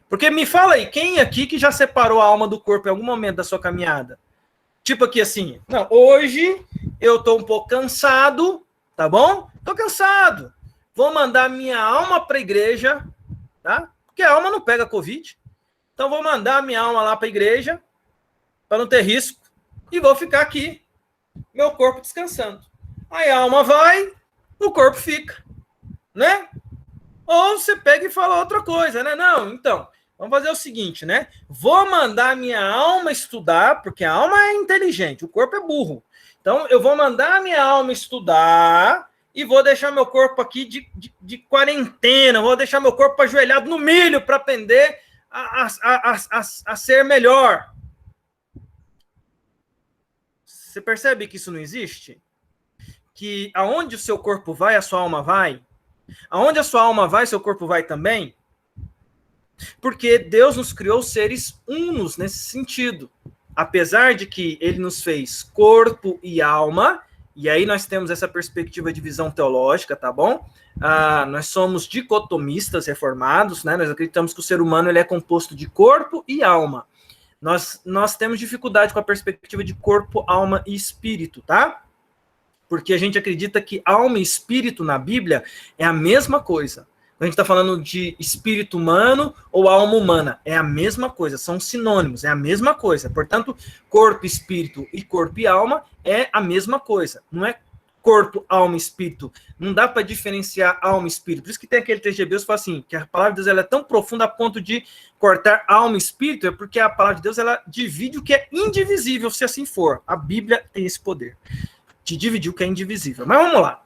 Porque me fala aí, quem aqui que já separou a alma do corpo em algum momento da sua caminhada? Tipo aqui assim, não, hoje eu tô um pouco cansado, tá bom? Tô cansado. Vou mandar minha alma para a igreja, tá? Porque a alma não pega Covid. Então vou mandar minha alma lá para a igreja, para não ter risco, e vou ficar aqui, meu corpo descansando. Aí a alma vai, o corpo fica, né? Ou você pega e fala outra coisa, né? Não, então, vamos fazer o seguinte, né? Vou mandar minha alma estudar, porque a alma é inteligente, o corpo é burro. Então eu vou mandar minha alma estudar e vou deixar meu corpo aqui de quarentena, vou deixar meu corpo ajoelhado no milho para aprender a ser melhor. Você percebe que isso não existe? Que aonde o seu corpo vai, a sua alma vai? Aonde a sua alma vai, seu corpo vai também? Porque Deus nos criou seres unos nesse sentido. Apesar de que ele nos fez corpo e alma, e aí nós temos essa perspectiva de visão teológica, tá bom? Nós somos dicotomistas reformados, né? Nós acreditamos que o ser humano ele é composto de corpo e alma. Nós temos dificuldade com a perspectiva de corpo, alma e espírito, tá? Porque a gente acredita que alma e espírito na Bíblia é a mesma coisa. A gente está falando de espírito humano ou alma humana. É a mesma coisa, são sinônimos, é a mesma coisa. Portanto, corpo, espírito e corpo e alma é a mesma coisa. Não é corpo, alma e espírito. Não dá para diferenciar alma e espírito. Por isso que tem aquele texto de Hebreus que fala assim, que a palavra de Deus ela é tão profunda a ponto de cortar alma e espírito, é porque a palavra de Deus ela divide o que é indivisível, se assim for. A Bíblia tem esse poder de dividir o que é indivisível. Mas vamos lá.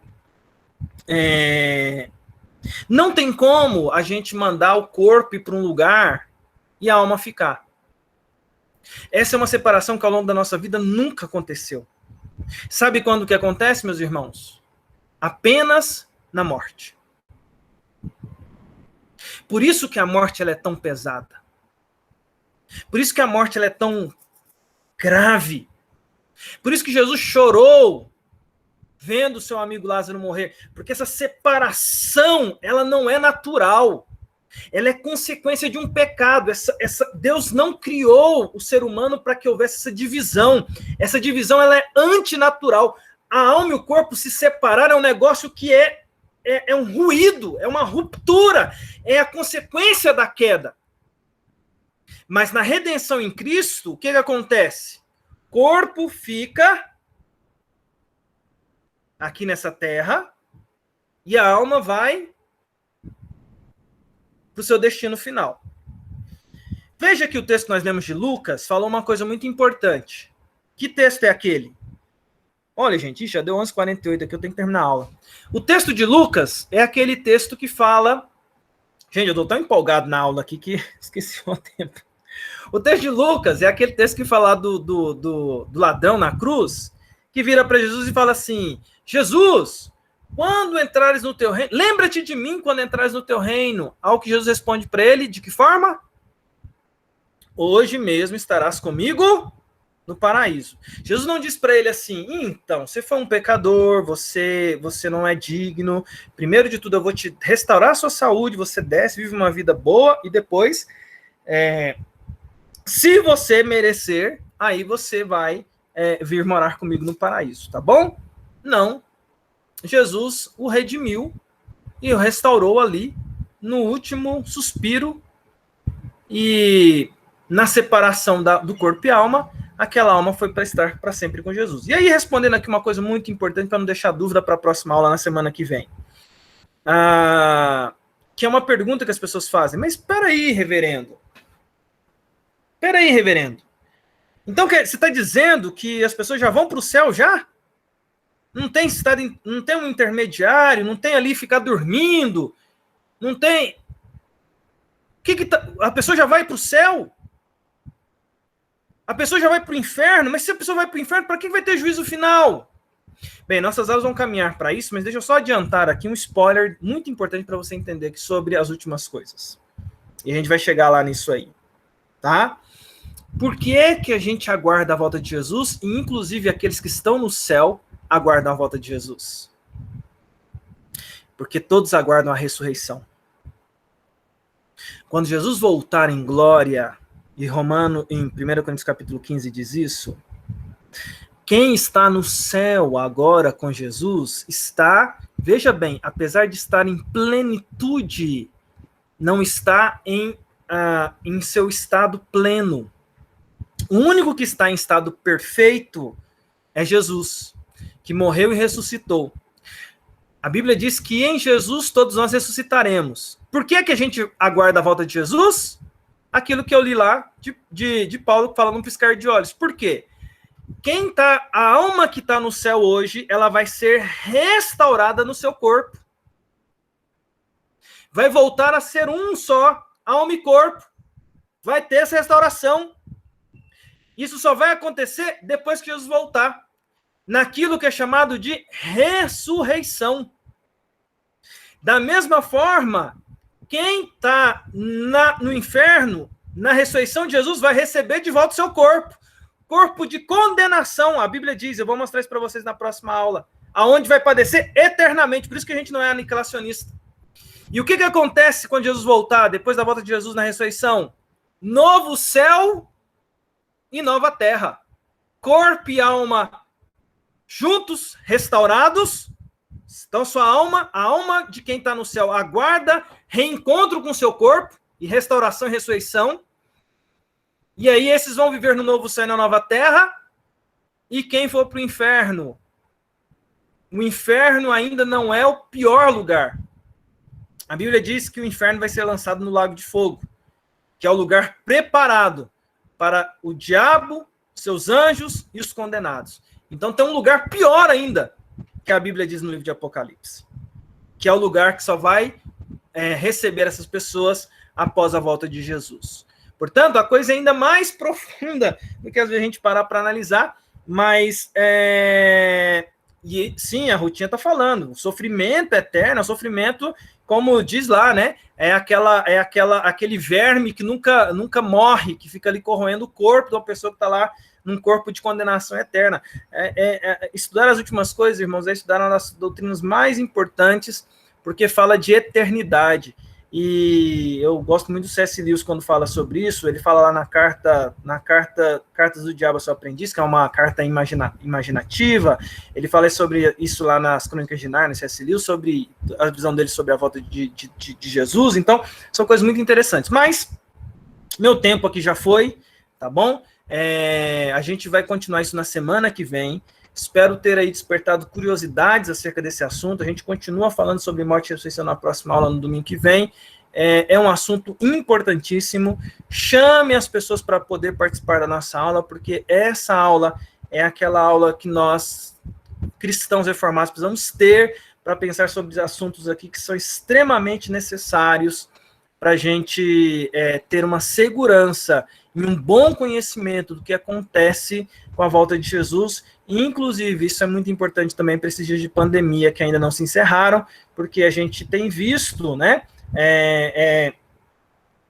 Não tem como a gente mandar o corpo para um lugar e a alma ficar. Essa é uma separação que ao longo da nossa vida nunca aconteceu. Sabe quando que acontece, meus irmãos? Apenas na morte. Por isso que a morte ela é tão pesada. Por isso que a morte ela é tão grave. Por isso que Jesus chorou vendo seu amigo Lázaro morrer, porque essa separação, ela não é natural. Ela é consequência de um pecado. Deus não criou o ser humano para que houvesse essa divisão. Essa divisão, ela é antinatural. A alma e o corpo se separaram, é um negócio que é um ruído, é uma ruptura, é a consequência da queda. Mas na redenção em Cristo, o que acontece? O corpo fica aqui nessa terra e a alma vai para o seu destino final. Veja que o texto que nós lemos de Lucas falou uma coisa muito importante. Que texto é aquele? Olha, gente, já deu 11h48 aqui, eu tenho que terminar a aula. O texto de Lucas é aquele texto que fala... Gente, eu estou tão empolgado na aula aqui que esqueci o tempo. O texto de Lucas é aquele texto que fala do ladrão na cruz, que vira para Jesus e fala assim, Jesus, quando entrares no teu reino, lembra-te de mim quando entrares no teu reino. Ao que Jesus responde para ele, de que forma? Hoje mesmo estarás comigo no paraíso. Jesus não diz para ele assim, então, você foi um pecador, você não é digno, primeiro de tudo eu vou te restaurar a sua saúde, você desce, vive uma vida boa, e depois, se você merecer, aí você vai vir morar comigo no paraíso, tá bom? Não. Jesus o redimiu e o restaurou ali no último suspiro, e na separação do corpo e alma, aquela alma foi para estar para sempre com Jesus. E aí, respondendo aqui uma coisa muito importante, para não deixar dúvida para a próxima aula na semana que vem. Que é uma pergunta que as pessoas fazem. Mas espera aí, reverendo. Espera aí, reverendo. Então, você está dizendo que as pessoas já vão para o céu já? Não tem um intermediário, não tem ali ficar dormindo, não tem... A pessoa já vai para o céu? A pessoa já vai para o inferno? Mas se a pessoa vai para o inferno, para que vai ter juízo final? Bem, nossas aulas vão caminhar para isso, mas deixa eu só adiantar aqui um spoiler muito importante para você entender aqui sobre as últimas coisas. E a gente vai chegar lá nisso aí, tá? Por que a gente aguarda a volta de Jesus? E inclusive aqueles que estão no céu aguardam a volta de Jesus. Porque todos aguardam a ressurreição. Quando Jesus voltar em glória, e em 1 Coríntios capítulo 15 diz isso, quem está no céu agora com Jesus está, veja bem, apesar de estar em plenitude, não está em seu estado pleno. O único que está em estado perfeito é Jesus, que morreu e ressuscitou. A Bíblia diz que em Jesus todos nós ressuscitaremos. Por que a gente aguarda a volta de Jesus? Aquilo que eu li lá de Paulo falando um piscar de olhos. Por quê? A alma que está no céu hoje, ela vai ser restaurada no seu corpo. Vai voltar a ser um só, alma e corpo. Vai ter essa restauração. Isso só vai acontecer depois que Jesus voltar. Naquilo que é chamado de ressurreição. Da mesma forma, quem está no inferno, na ressurreição de Jesus, vai receber de volta o seu corpo. Corpo de condenação, a Bíblia diz, eu vou mostrar isso para vocês na próxima aula, aonde vai padecer eternamente, por isso que a gente não é aniquilacionista. E o que acontece quando Jesus voltar, depois da volta de Jesus na ressurreição? Novo céu e nova terra. Corpo e alma juntos, restaurados. Então, a alma de quem está no céu aguarda reencontro com seu corpo e restauração e ressurreição. E aí esses vão viver no novo céu e na nova terra. E quem for para o inferno ainda não é o pior lugar. A Bíblia diz que o inferno vai ser lançado no lago de fogo, que é o lugar preparado para o diabo, seus anjos e os condenados. Então tem um lugar pior ainda, que a Bíblia diz no livro de Apocalipse, que é o lugar que só vai receber essas pessoas após a volta de Jesus. Portanto, a coisa é ainda mais profunda do que às vezes a gente parar para analisar, mas sim, a Rutinha está falando, o sofrimento eterno, o sofrimento, como diz lá, né? Aquele verme que nunca morre, que fica ali corroendo o corpo de uma pessoa que está lá num corpo de condenação eterna. Estudar as últimas coisas, irmãos, é estudar uma das doutrinas mais importantes, porque fala de eternidade. E eu gosto muito do C.S. Lewis quando fala sobre isso. Ele fala lá na Cartas do Diabo ao Seu Aprendiz, que é uma carta imaginativa. Ele fala sobre isso lá nas Crônicas de Nárnia, C.S. Lewis, sobre a visão dele sobre a volta de Jesus. Então, são coisas muito interessantes. Mas, meu tempo aqui já foi, tá bom? A gente vai continuar isso na semana que vem. Espero ter aí despertado curiosidades acerca desse assunto. A gente continua falando sobre morte e ressurreição na próxima aula, no domingo que vem. É um assunto importantíssimo. Chame as pessoas para poder participar da nossa aula, porque essa aula é aquela aula que nós, cristãos reformados, precisamos ter para pensar sobre assuntos aqui que são extremamente necessários para a gente ter uma segurança e um bom conhecimento do que acontece com a volta de Jesus. Inclusive, isso é muito importante também para esses dias de pandemia que ainda não se encerraram, porque a gente tem visto, né,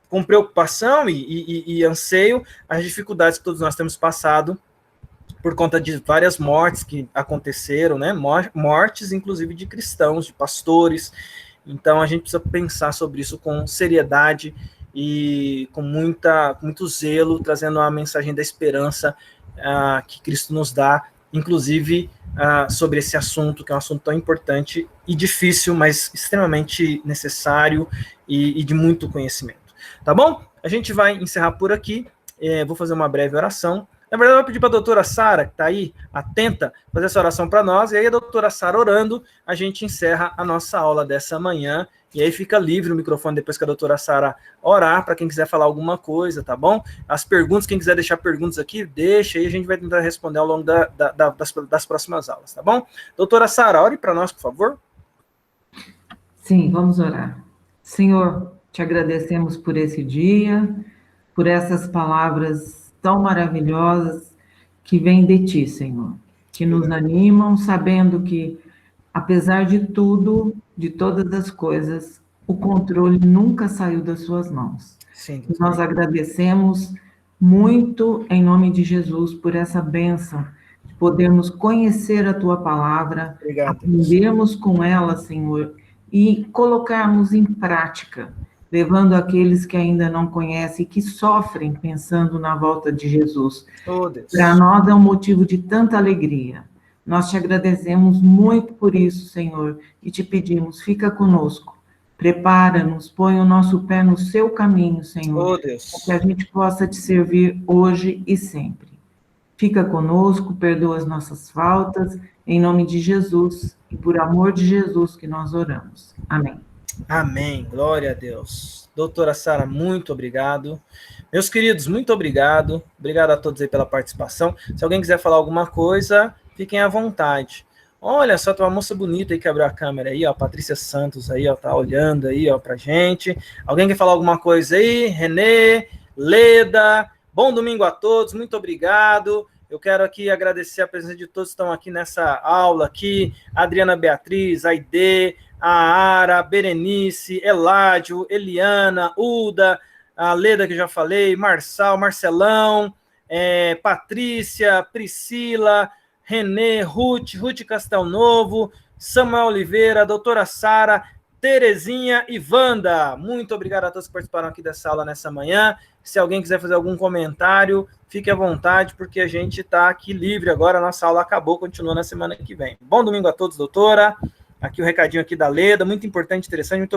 com preocupação e anseio, as dificuldades que todos nós temos passado por conta de várias mortes que aconteceram, né, mortes inclusive de cristãos, de pastores. Então, a gente precisa pensar sobre isso com seriedade e com muito zelo, trazendo a mensagem da esperança que Cristo nos dá, inclusive sobre esse assunto, que é um assunto tão importante e difícil, mas extremamente necessário e de muito conhecimento. Tá bom? A gente vai encerrar por aqui. Vou fazer uma breve oração. Na verdade, eu vou pedir para a doutora Sara, que está aí, atenta, fazer essa oração para nós, e aí a doutora Sara orando, a gente encerra a nossa aula dessa manhã, e aí fica livre o microfone depois que a doutora Sara orar, para quem quiser falar alguma coisa, tá bom? As perguntas, quem quiser deixar perguntas aqui, deixa, aí a gente vai tentar responder ao longo das próximas aulas, tá bom? Doutora Sara, ore para nós, por favor. Sim, vamos orar. Senhor, te agradecemos por esse dia, por essas palavras tão maravilhosas que vêm de ti, Senhor, que nos animam, sabendo que, apesar de tudo, de todas as coisas, o controle nunca saiu das suas mãos. Sim. Nós agradecemos muito, em nome de Jesus, por essa bênção, de podermos conhecer a tua palavra, aprendermos com ela, Senhor, e colocarmos em prática, levando aqueles que ainda não conhecem e que sofrem pensando na volta de Jesus. Para nós é um motivo de tanta alegria. Nós te agradecemos muito por isso, Senhor, e te pedimos, fica conosco, prepara-nos, põe o nosso pé no seu caminho, Senhor, para que a gente possa te servir hoje e sempre. Fica conosco, perdoa as nossas faltas, em nome de Jesus, e por amor de Jesus que nós oramos. Amém. Amém, glória a Deus. Doutora Sara, muito obrigado. Meus queridos, muito obrigado. Obrigado a todos aí pela participação. Se alguém quiser falar alguma coisa, fiquem à vontade. Olha só, tem uma moça bonita aí que abriu a câmera aí, ó, Patrícia Santos aí, ó, tá olhando aí, ó, pra gente. Alguém quer falar alguma coisa aí? Renê, Leda, bom domingo a todos, muito obrigado. Eu quero aqui agradecer a presença de todos que estão aqui nessa aula aqui, Adriana Beatriz, Aide, a Ara, Berenice, Eládio, Eliana, Uda, a Leda que eu já falei, Marcelão, Patrícia, Priscila, Renê, Ruth Castelnovo, Samuel Oliveira, doutora Sara, Terezinha e Wanda. Muito obrigado a todos que participaram aqui dessa aula nessa manhã. Se alguém quiser fazer algum comentário, fique à vontade, porque a gente está aqui livre agora, a nossa aula acabou, continua na semana que vem. Bom domingo a todos, doutora. Aqui o recadinho aqui da Leda, muito importante, interessante, muito